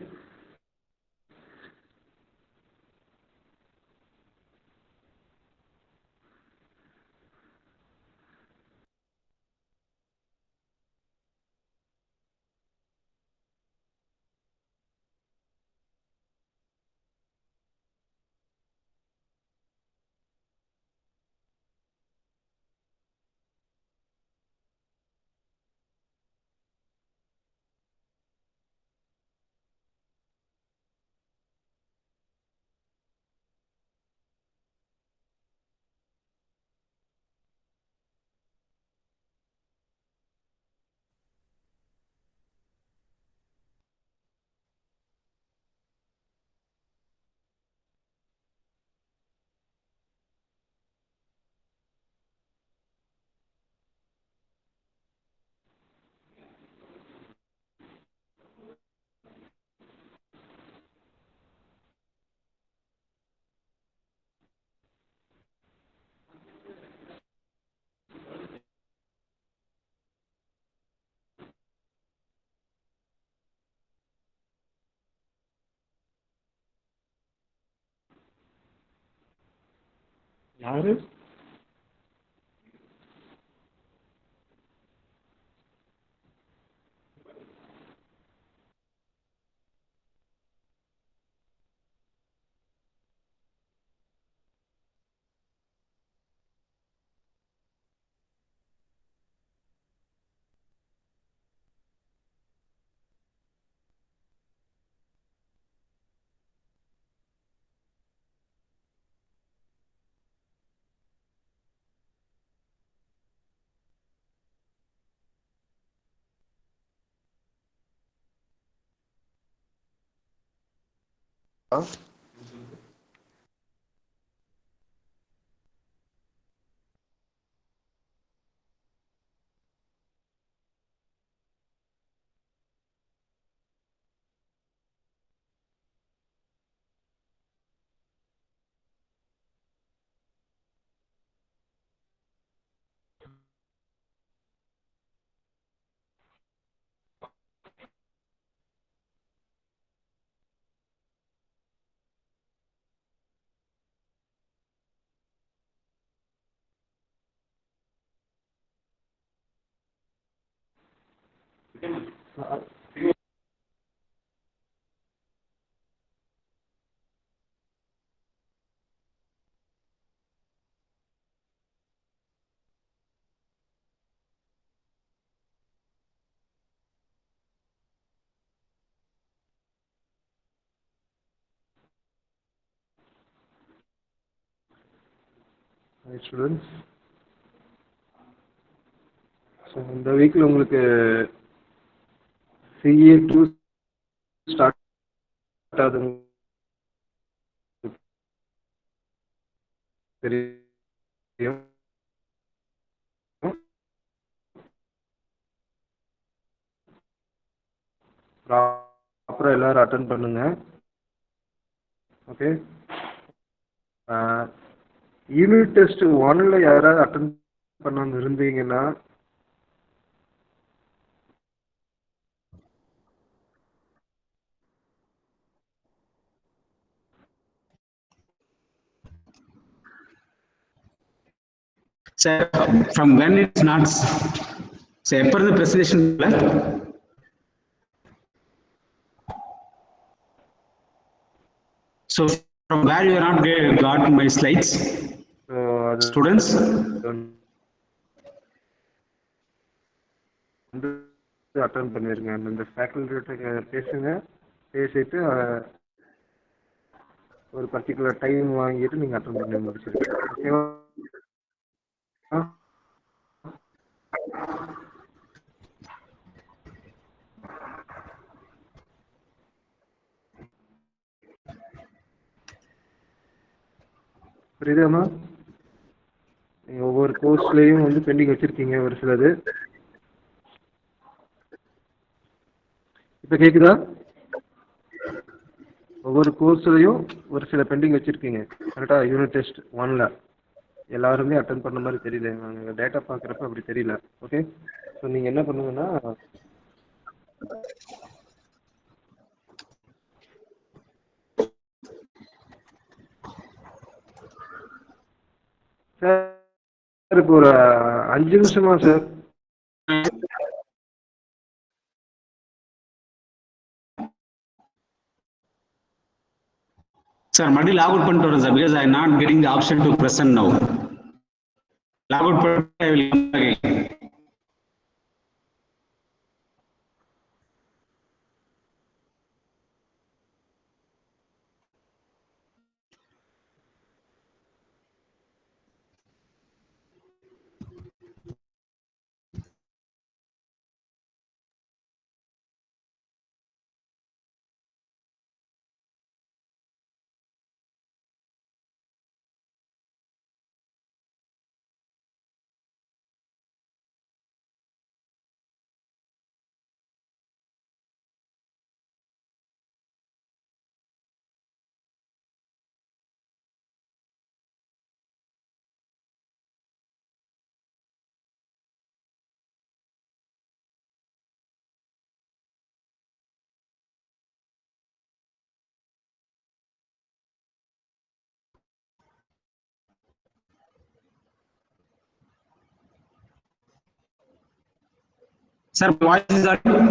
யாரு? Students, so இந்த வீக்கில் உங்களுக்கு CA2 start ஆகுது தெரியும். ப்ராப்பராக எல்லாரும் attend பண்ணுங்க. Okay, unit test 1ல் யாராவது அட்டன் பண்ணாமல் இருந்தீங்கன்னா Sir, from when it's not, say, per the presentation, so from where you are not got my slides, students? Attend பண்ணிருங்க. இந்த ஃபேக்கல்ட்டிகிட்ட பேசுங்க, பேசிட்டு ஒரு பர்டிகுலர் டைம் வாங்கிட்டு நீங்கள் அட்டன் பண்ணி முடிச்சிருக்கீங்க. ஓகேவா? புரியுதாம்மா? நீங்கள் ஒவ்வொரு கோர்ஸ்லேயும் வந்து பெண்டிங் வச்சுருக்கீங்க ஒரு சிலது. இப்போ கேட்குதா? ஒவ்வொரு கோர்ஸ்லையும் ஒரு சில பெண்டிங் வச்சுருக்கீங்க கரெக்டாக. யூனிட் டெஸ்ட் 1ல் எல்லாருமே அட்டன் பண்ண மாதிரி தெரியல, நாங்கள் டேட்டா பார்க்குறப்ப அப்படி தெரியல. ஓகே, ஸோ நீங்கள் என்ன பண்ணுங்கன்னா சார் இப்போ ஒரு 5 நிமிஷமா sir. Sir, muddy log out பண்ணிட்டு வரேன் sir because I am not getting the option to present now. Log out பண்ணிட்டு I will come again. Sir, my voice is audible.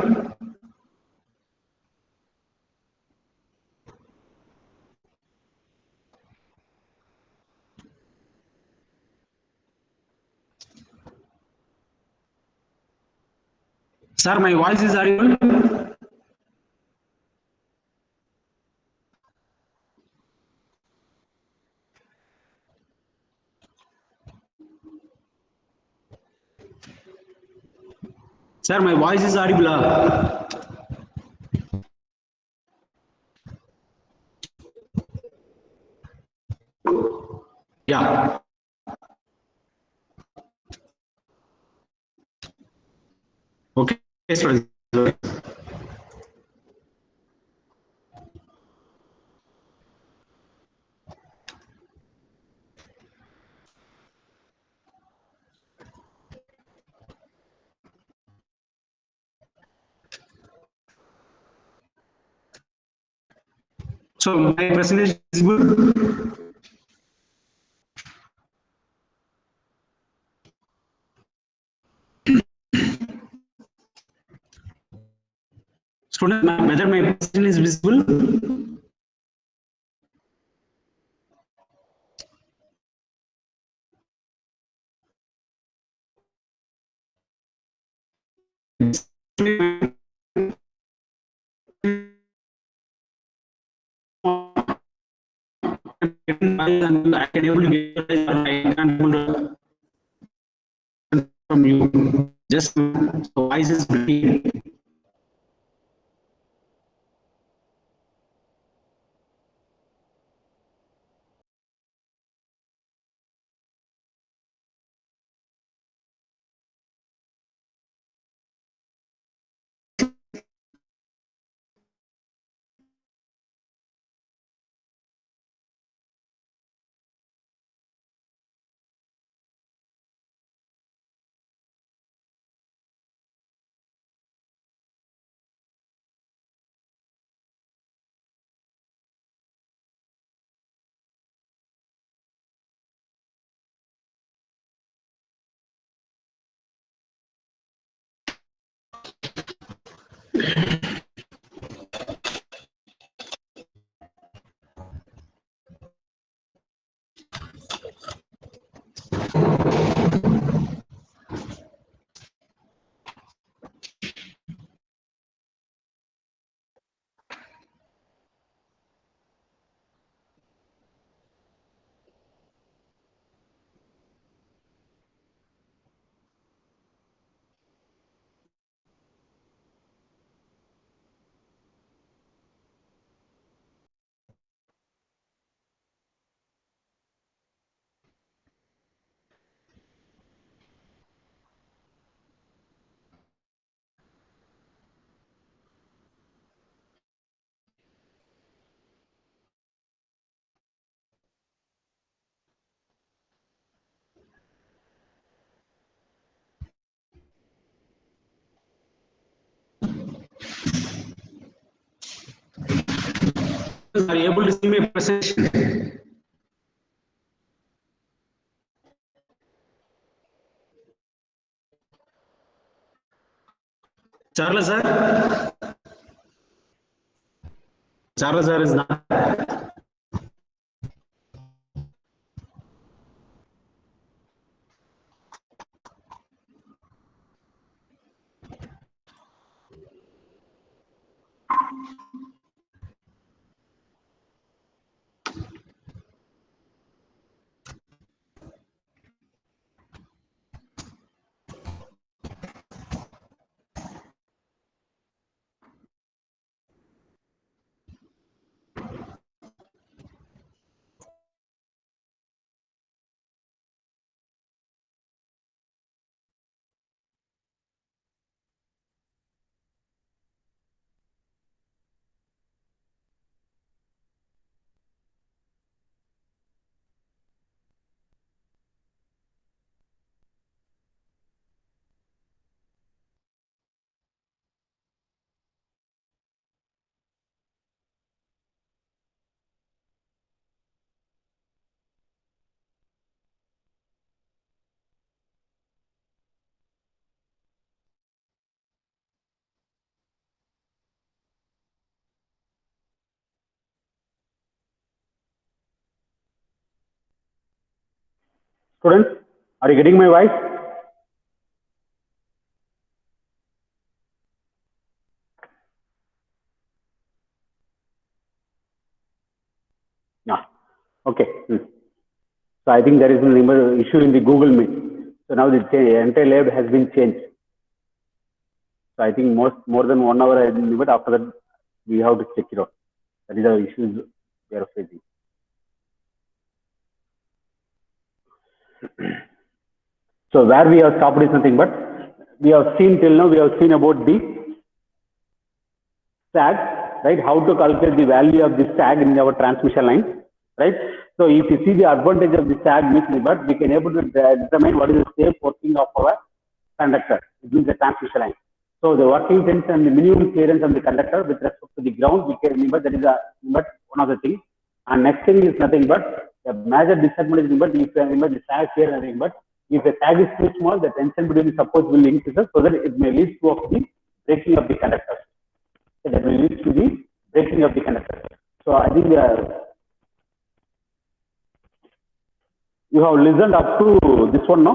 Sir, my voice is audible. Sir, my voice is audible. Yeah. Okay, sir. So my presentation is good. Student, whether my presentation is visible? I can able to get I can able to from you. Just voice is breaking. Are you able to see my presentation? Charles sir? Charles sir is not. Students, are you getting my voice? Yeah. Okay. So I think there is an issue in the Google Meet. So now the entire lab has been changed. So I think more than 1 hour I limit. After that, we have to check it out. That is the issues we are facing. So where we have stopped is nothing but we have seen till now. We have seen about the sag, right? How to calculate the value of the sag in our transmission line, right? So if you see the advantage of the sag means, but we can able to determine what is the safe working of our conductor. It means the transmission line. So the working tension and the minimum clearance of the conductor with respect to the ground, we can remember that is one of the things. And next thing is nothing but the major disadvantage is but if you remember the sag here nothing but if the sag is too small, the tension between the supports will increase so that it may lead to the breaking of the conductor. So that will lead to the breaking of the conductor. So I think you have listened up to this one, no?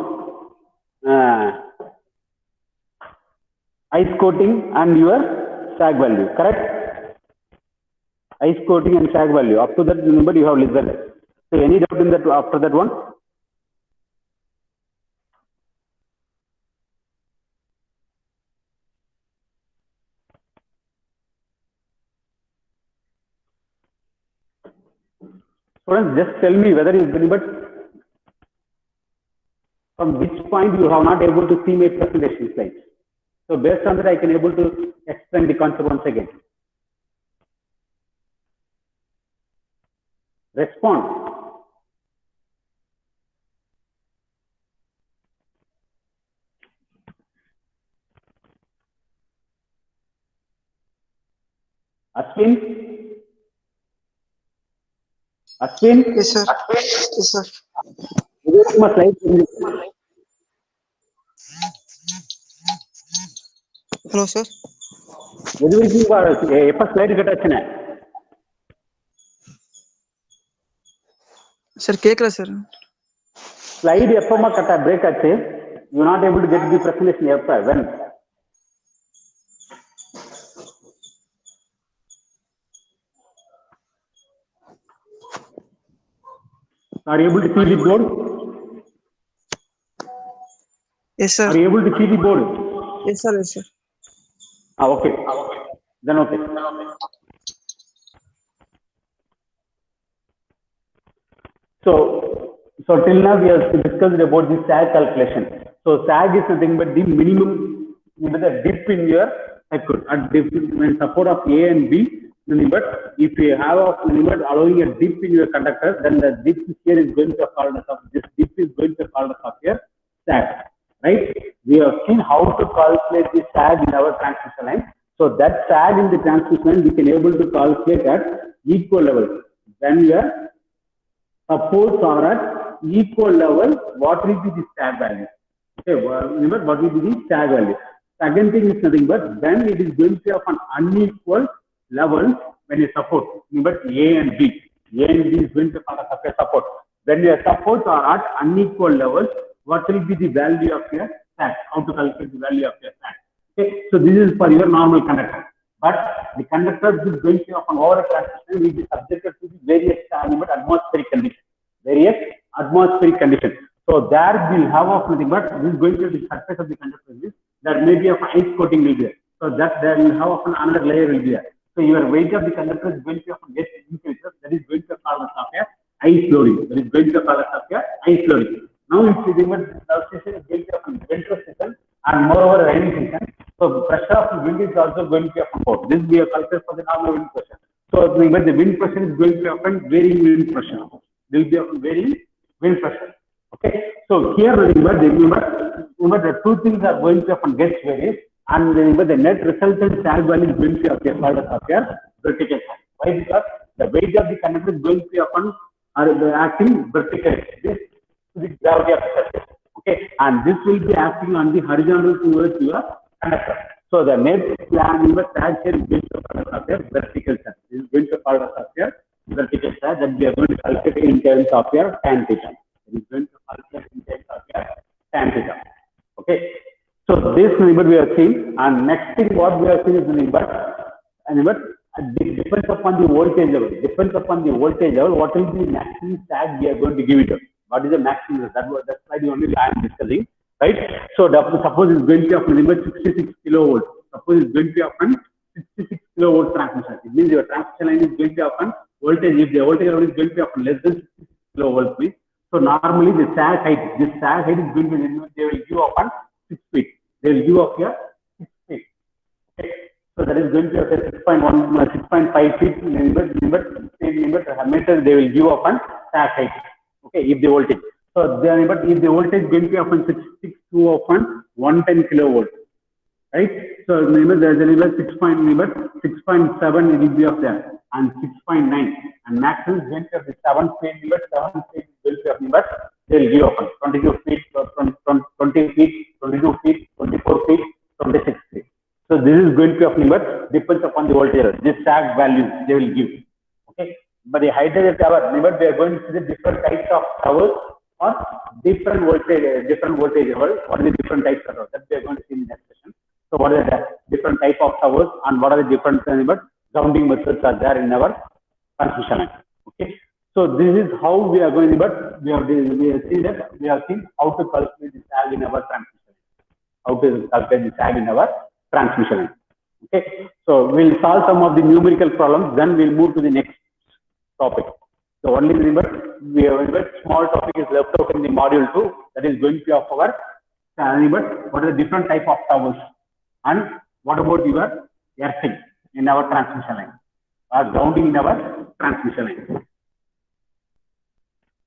Ice coating and your sag value, correct? Ice coating and sag value. Up to that, remember you have listened. So any doubt in that after that one? Students, just tell me whether you remember from which point you have not able to see my presentation slides. So based on that, I can able to explain the concept once again. Respond. Ashwin? Ashwin? Yes, sir. Yes, sir. Hello, sir. Sir, கேக்கல sir. Slide எப்பமா கட்ட break ஆச்சு. You are not able to get the presentation எப்ப when? Are you able to see the board? Yes, sir. Are you able to see the board? Yes, sir. Yes, sir. Okay. Then okay. So till now we have discussed about the sag calculation. So sag is nothing but the minimum, the dip in your circuit at different support of A and B. But if you have a limit allowing a dip in your conductor, then the dip here is going to call the this dip is going to call the here sag, right? We have seen how to calculate the sag in our transmission line. So that sag in the transmission line we can able to calculate at equal level. When we are supports are at equal level, what will be the sag value? Okay, remember what will be the sag value? Second thing is nothing but then it is going to have an unequal level when you support, but A and B. A and B is going to have a support. When your supports are at unequal levels, what will be the value of your sag? How to calculate the value of your sag? Okay, so this is for your normal conductor. But the conductor is going to have an over transition will be subjected to the various atmospheric conditions. Various atmospheric conditions. So there we'll have of nothing but this is going to be the surface of the conductor. There may be of ice coating will be there. So that there will have of another layer will be there. So your weight of the conductor is going to get increases. That is going to cause of ice loading. That is going to cause of ice loading. Now if you remember the station is going to have winter season and moreover rainy season. So pressure of the wind is also going to happen. This we have calculated for the normal wind pressure. So the wind pressure is going to happen varying wind pressure. There will be a varying wind pressure. Okay. So here remember the two things are going to happen gets various, and remember the net resultant sag value is going to appear called as vertical sag. Why? Because the weight of the conductor is going to happen or acting vertically. This is the gravity of the surface. Okay, and this will be acting on the horizontal towards your conductor. So the net sag here is going to call as vertical sag. This is going to call as vertical sag that we are going to calculate in terms of your tan theta. It is going to calculate in terms of your tan theta. Okay, so this number we are seeing, and next thing what we are seeing is the number. It depends upon the voltage level. Depends upon the voltage level. What will be the maximum sag we are going to give it? What is the maximum? That's why the only I am discussing, right? So suppose it's going to happen number 66 kilovolt. Suppose it's going to happen 66 kilovolt transmission. It means your transmission line is going to happen voltage. If the voltage level is going to happen less than 66 kilovolts, please. So normally the sag height, this sag height is going to be, they will give upon 6 feet. They will give up here 6 feet. Okay. So that is going to be 6.1, 6.5 feet. Meter they will give upon sag height. Okay, if the voltage. So then, but if the voltage is going to be upon 66 to upon 110 kilovolt, right? So remember there is a number 6.7 it will be of there and 6.9 and maximum is going to be 7 feet limit, 7 feet will be of number they will give upon 22 feet, 20 feet, 22 feet, 24 feet, 26 feet. So this is going to be of number depends upon the voltage. This sag value they will give. Okay. But the hydrogen tower, remember we are going to see the different types of towers or different voltage level. What are the different types of towers? That we are going to see in the next session. So what are the different type of towers and what are the different grounding methods are there in our transmission line. Okay. So this is how we are going, but we have seen how to calculate the sag in our transmission line. How to calculate the sag in our transmission line. Okay. So we'll solve some of the numerical problems, then we'll move to the next topic. So only remember, we have a small topic is left out in the module 2, that is going to be of our what are the different type of towers and what about your earthing in our transmission line or grounding in our transmission line.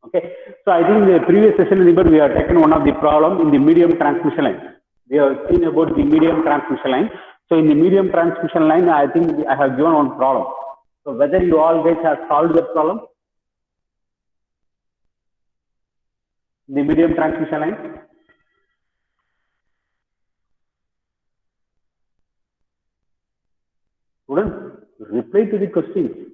Okay, so I think in the previous session remember we have taken one of the problem in the medium transmission line. We have seen about the medium transmission line. So in the medium transmission line, I think I have given one problem. So whether you all guys have solved that problem? The medium transmission line? Students, reply to the question.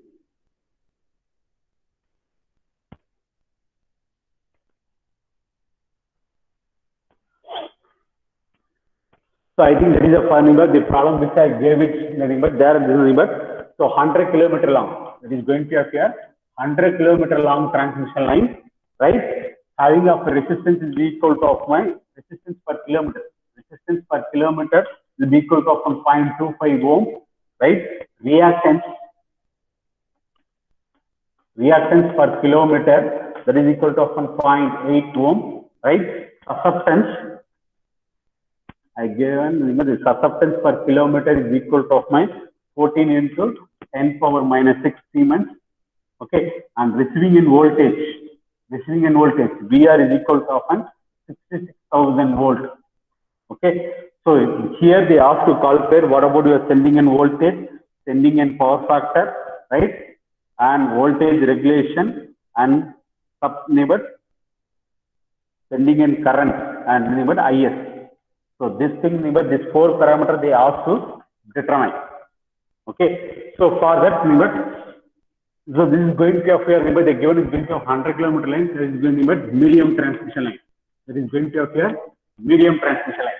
So I think that is a fun number. The problem which I gave it number there is number. So 100 kilometer long. That is going to appear 100 kilometer long transmission line, right? Having of resistance is equal to of my resistance per kilometer. Resistance per kilometer will be equal to 0.25 ohm, right? Reactance per kilometer that is equal to 0.8 ohm, right? Susceptance. I given remember the susceptance per kilometer is equal to of my 14 into 10 power minus 6 Siemens. Okay, and receiving in voltage, VR is equal to often 66,000 volt. Okay, so here they ask to calculate what about your sending in voltage, sending in power factor, right? And voltage regulation and sending in current and IS. So this thing, remember, this 4 parameter they ask to determine. Okay. So for that, remember, so this is going to be of your, remember, the given is going to be of 100 kilometer line. There is going to be medium transmission line. That is going to be of your medium transmission line.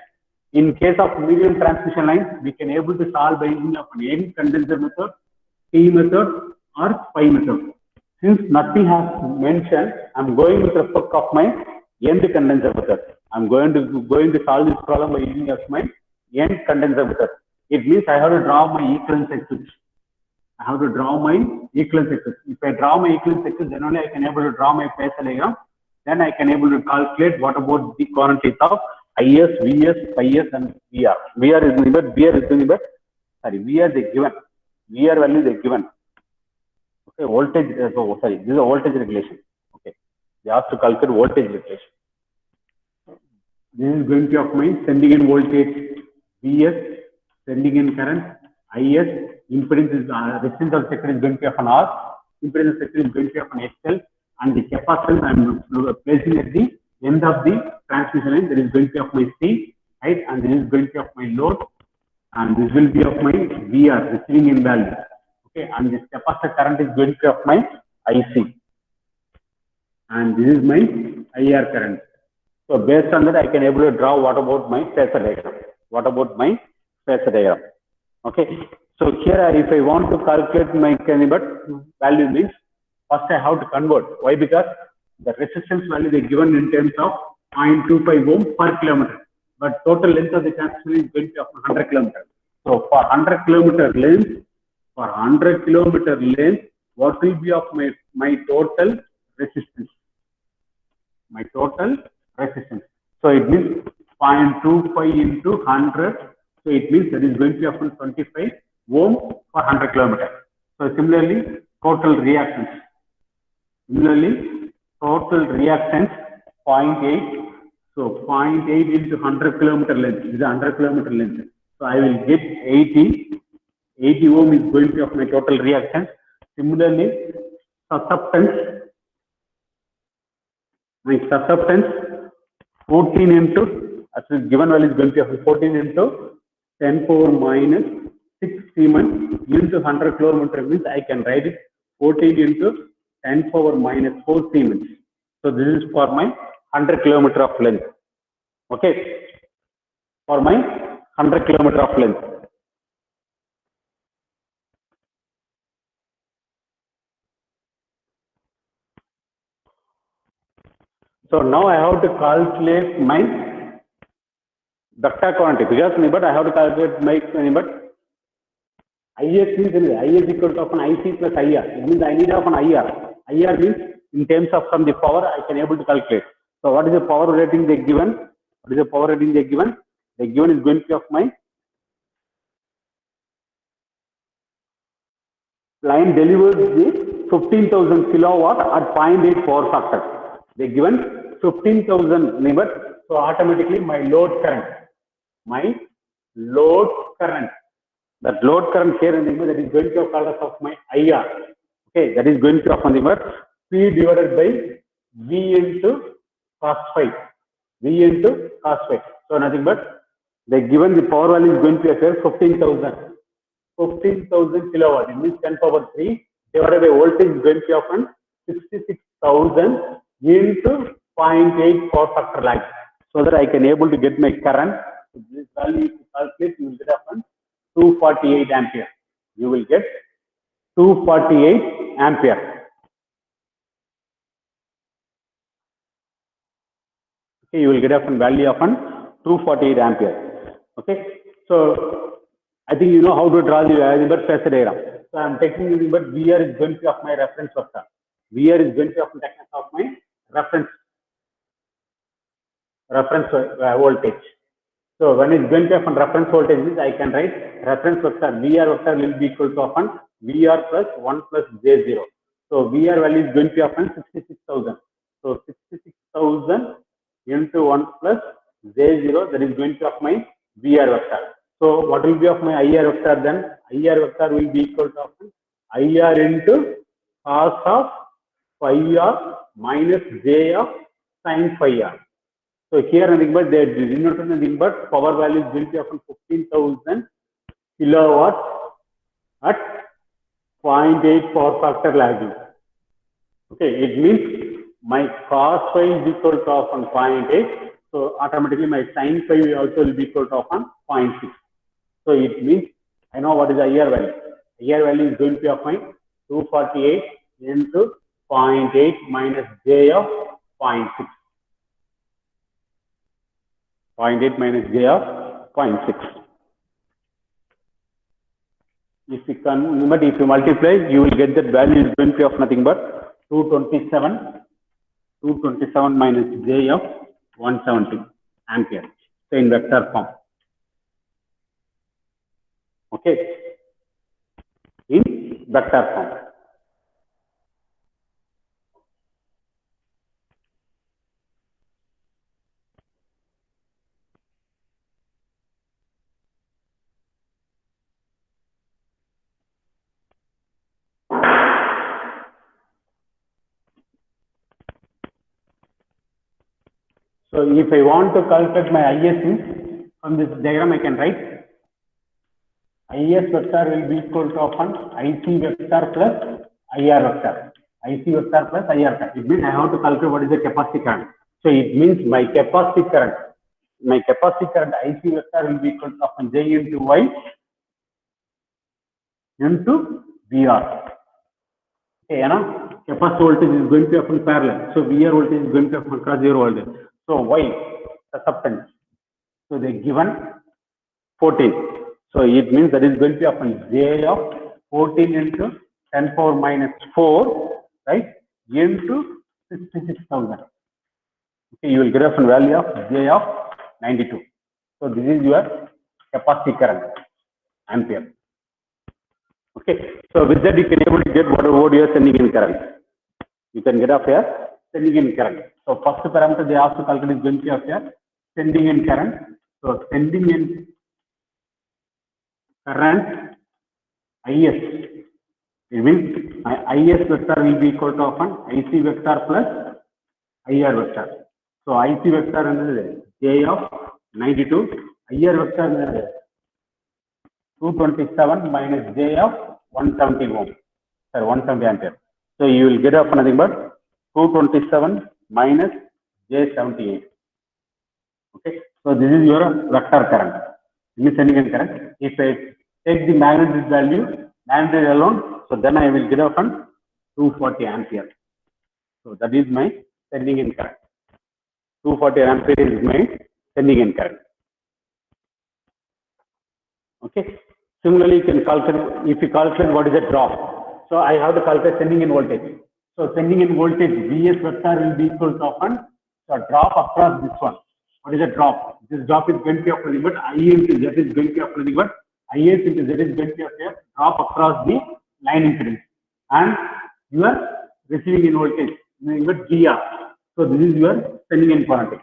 In case of medium transmission line, we can able to solve by using of an end condenser method, T method, or pi method. Since nothing has mentioned, I'm going with respect of my end condenser method. I'm going to solve this problem by using of my end condenser method. It means I have to draw my equivalence axis. I have to draw my equivalence axis. If I draw my equivalence axis, then only I can able to draw my phase diagram. Then I can able to calculate what about the quantities of IS, VS, PIS, and VR. VR is given. VR is given. Sorry, VR is given. VR value is given. Okay, voltage. So sorry, this is a voltage regulation. Okay, they have to calculate voltage regulation. This is going to be of my sending in voltage VS, sending in current IS. Impedance is resistance of sector is going to be of an R. Impedance sector is going to be of an XL, and the capacitance I am placing at the end of the transmission line. That is going to be of my C, right? And this is going to be of my load, and this will be of my VR, receiving in value. Okay, and this capacitor current is going to be of my IC, and this is my IR current. So based on that, I can able to draw what about my phasor diagram. What about my phasor diagram? Okay. So here, if I want to calculate my value means first I have to convert. Why? Because the resistance value they given in terms of 0.25 ohm per kilometer, but total length of the transmission is going to be 100 kilometers. So for 100 kilometer length, what will be of my total resistance? My total resistance. So it means 0.25 into 100. So it means that is going to be of 25 ohm for 100 kilometers. So similarly, total reactance. 0.8. So 0.8 into 100 kilometer length. This is 100 kilometer length. So I will get 80. 80 ohm is going to be of my total reactance. Similarly, susceptance. My susceptance 14 into, as given value is going to be 14 into 10 power minus 6 Siemens into 100 kilometer means I can write it 14 into 10 power minus 4 Siemens. So this is for my 100 kilometer of length. Okay, for my 100 kilometer of length. So now I have to calculate my vector quantity because but I have to calculate my but IS means IS equal to of an IC plus IR. It means I need of an IR. IR means in terms of from the power I can able to calculate. So what is the power rating they given? What is the power rating they given? The given is going to be of my line delivers the 15,000 kilowatt at 0.8 power factor. They given 15,000 neighbor. So automatically my load current, that load current here in the that is going to be called as of my IR. Okay, that is going to be of the P divided by V into cos phi. V into cos phi. So nothing but they given the power value is going to be 15,000. 15,000 kilowatt. It means 10 power 3 divided by voltage is going to be often 66,000 into 0.8 power factor lag. So that I can able to get my current. So this value to calculate, you will get often 248 ampere. You will get 248 ampere. Okay, you will get often value often 248 ampere. Okay, so I think you know how to draw the inverse phasor diagram. So I am taking the inverse VR is going to be of my reference vector. VR is going to be of my reference voltage. So when it's going to be of reference voltage, I can write reference vector VR vector will be equal to often VR plus 1 plus J0. So VR value is going to be often 66,000. So 66,000 into 1 plus J0, that is going to be of my VR vector. So what will be of my IR vector then? IR vector will be equal to IR into cos of phi r minus J of sin phi r. So here nothing but they denote nothing but power value is going to be of 15,000 kilowatts at 0.8 power factor lagging. Okay, it means my cos phi is equal to of 0.8. So automatically my sin phi also will be equal to of 0.6. So it means I know what is the IR value. IR value is going to be of my 248 into 0.8 minus J of 0.6. 0.8 minus J of 0.6. If you multiply, you will get that value is going to be of nothing but 227 minus J of 170 ampere. So in vector form. Okay. In vector form. So if I want to calculate my IS from this diagram, I can write IS vector will be equal to often IC vector plus IR vector. IC vector plus IR vector. It means I have to calculate what is the capacity current. So it means my capacity current IC vector will be equal to often J into Y into VR. Okay, you know, capacity voltage is going to be often parallel. So VR voltage is going to be across zero voltage. So Y, susceptance. So they given 14. So it means that is going to be upon J of 14 into 10 power minus 4, right, into 66,000. Okay, you will get a value of J of 92. So this is your capacity current, ampere. Okay, so with that you can able to get what you are sending in current. You can get up here sending in current. So first parameter they also calculate is going to be up here sending in current. So sending in current IS, it means my IS vector will be equal to often IC vector plus IR vector. So IC vector is J of 92, IR vector is 227 minus J of 170 ohm, 170 ampere. So you will get up nothing but 227 minus J78. Okay, so this is your vector current. This is sending in current. If I take the magnitude value, magnitude alone, so then I will get up on 240 ampere. So that is my sending in current. 240 ampere is my sending in current. Okay. Similarly, you can calculate, if you calculate what is a drop. So I have to calculate sending in voltage. So sending in voltage, Vs vector will be equal to often, so drop across this one. What is a drop? This drop is going to be of nothing but I into Z is going to be of nothing but IS into Z is going to be of a drop across the line impedance. And you are receiving in voltage, nothing but GR. So this is your sending in quantity.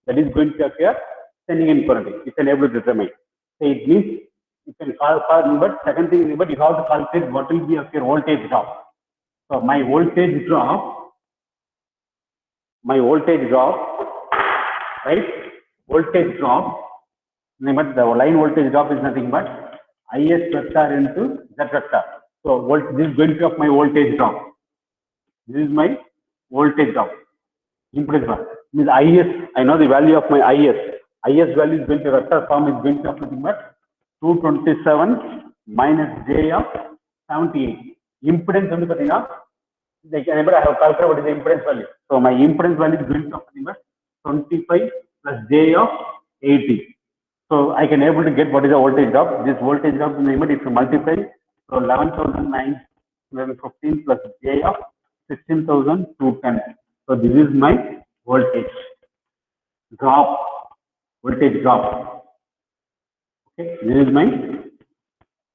That is going to appear sending in quantity. You can able to determine. So it means you can calculate, but second thing is, but you have to calculate what will be of your voltage drop. So my voltage drop, right? Voltage drop, but the line voltage drop is nothing but IS vector into Z vector. So this is going to be of my voltage drop. This is my voltage drop. Impedance drop. Means IS, I know the value of my IS. IS value is going to vector form is going to be nothing but 227 minus J of 78. Impedance only patina. Like I have calculated what is the impedance value. So my impedance value is going to be nothing but 25 plus J of 80. So I can able to get what is the voltage drop. This voltage drop is if you multiply, so 11,915 plus J of 16,210. So this is my voltage drop. Voltage drop. Okay, this is my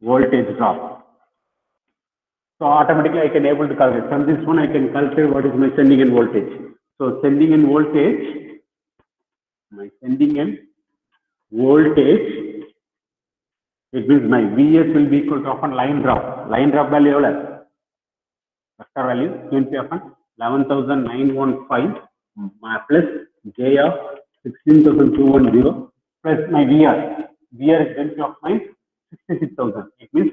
voltage drop. So automatically I can able to calculate. From this one I can calculate what is my sending in voltage. So sending in voltage, my sending in voltage, it means my Vs will be equal to often line drop. Line drop value vector value 20 often 11,915 plus J of 16,210 plus my VR. VR is going to be of mine 66,000. It means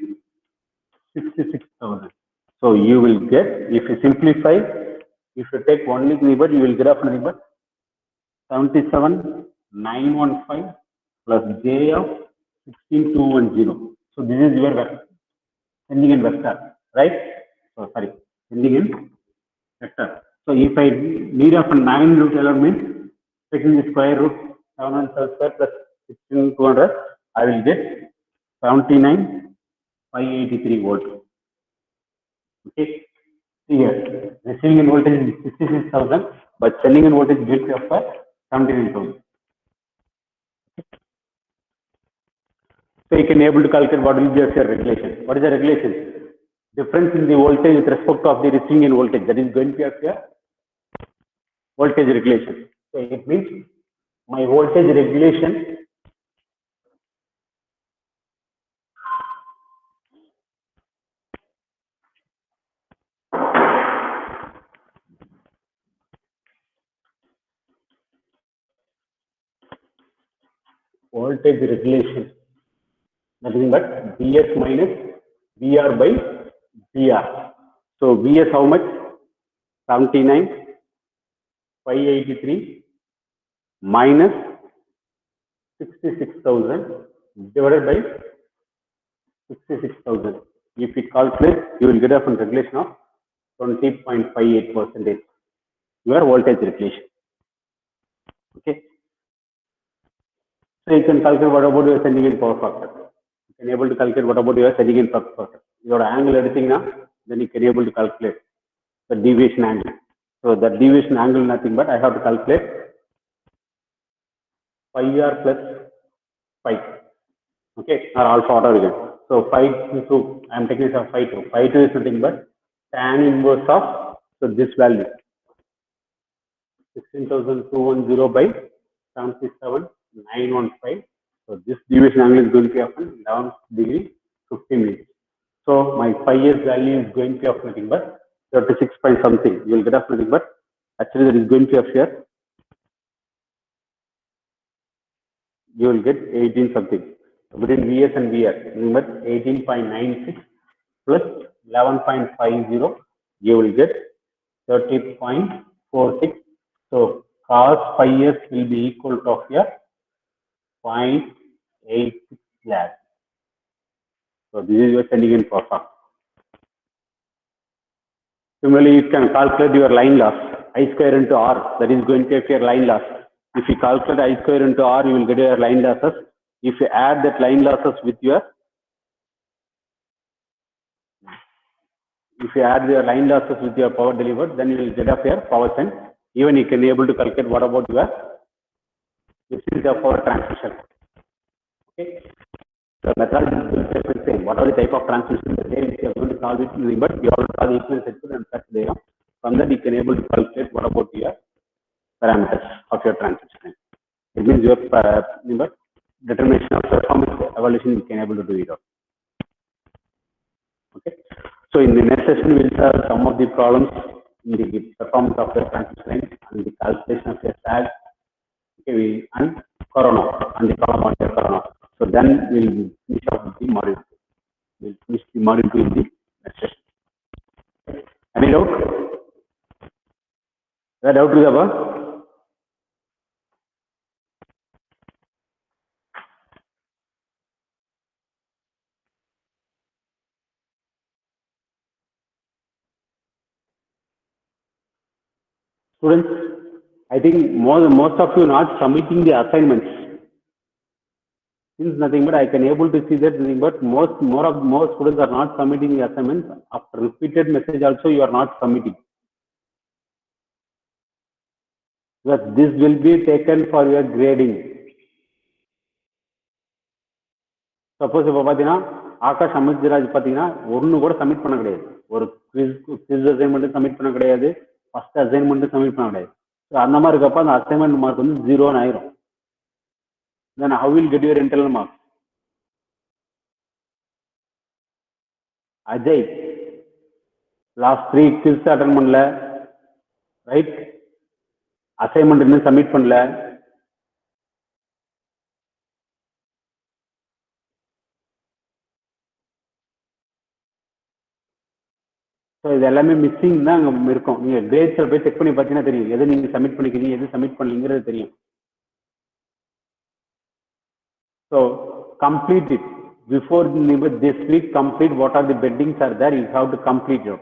66,000. So you will get, if you simplify, if you take only neighbor, you will get of neighbor 77,915 plus J of 16,210. So this is your vector, sending in vector, right? So sorry, sending in vector. So if I need of a 9 root element, taking the square root 717 square plus 16,200, I will get 79,583 volt. Okay. Here, receiving in voltage is 66,000, but sending in voltage will be of 79,000. So you can able to calculate what will be your regulation. What is the regulation? Difference in the voltage with respect of the receiving in voltage. That is going to be of your voltage regulation. So it means my voltage regulation nothing but Vs minus Vr by Vr. So Vs how much? 79,583 minus 66,000 divided by 66,000. If you calculate, you will get a regulation of 20.58%. Your voltage regulation. Okay. So you can calculate what about your sending in power factor. You can able to calculate what about your sending in power factor. Your angle everything now, then you can able to calculate the deviation angle. So the deviation angle nothing but I have to calculate pi r plus phi. Okay, or alpha order again. So phi into I am taking this of phi 2. Phi 2 is nothing but tan inverse of this value 16,210 by 77,915. So this deviation angle is going to be of 11 degree 50 minutes. So my phi s value is going to be of nothing but 36 point something. You will get of nothing but actually that is going to be of here. You will get 18 something. Between Vs and Vr, number 18.96 plus 11.50, you will get 30.46. So cos phi s will be equal to of here 0.86 lakh. So this is your sending in power factor. Similarly, you can calculate your line loss, I square into R, that is going to be your line loss. If you calculate I square into R, you will get your line losses. If you add that line losses with your, power delivered, then you will get up your power sent. Even you can be able to calculate what about your efficiency of power transmission. Okay. The method is the same. What are the type of transmission? The same. You are going to solve it, but you have to solve the equivalent circuit and such there. From that, you can able to calculate what about your parameters of your transmission. It means your determination of performance evaluation you can able to do it out. Okay. So in the next session, we will solve some of the problems in the performance of the transmission line and the calculation of your sag, okay, and corona and the column on your corona. So then we will finish off the module. We will finish the module 2 in the next session. Any doubt? Is doubt with above? Students, I think most of you are not submitting the assignments. Since nothing but I can able to see that nothing but most students are not submitting the assignments. After repeated message also you are not submitting. Because this will be taken for your grading. Suppose if Akash Amitjiraj pathina ornu kuda submit panna kediyadhu. Or quiz assignment submit panna kediyadhu. First assignment submit panna kediyadhu. So andha mari irukappa the assignment mark vandu 0 nu airum. Then how will get your internal marks? Ajay, last 3 quiz attend பண்ணல, right? Assignment இன்னும் submit பண்ணல. So இது எல்லாமே missing தான் அங்கே இருக்கும். நீங்கள் கிரேட்ஸில் போய் செக் பண்ணி பார்த்தீங்கன்னா தெரியும் எது நீங்கள் சப்மிட் பண்ணிக்கிறீங்க எது சப்மிட் பண்ணலங்கிறது தெரியும். So complete it before this week. Complete what are the beddings are there. You have to complete it.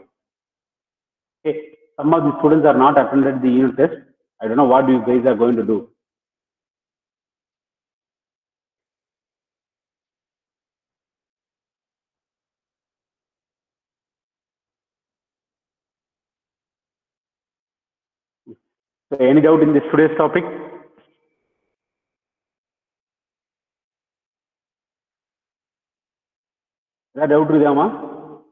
Okay. Some of the students are not attended the unit test. I don't know what you guys are going to do. So any doubt in this today's topic? Doubt, Ridhama?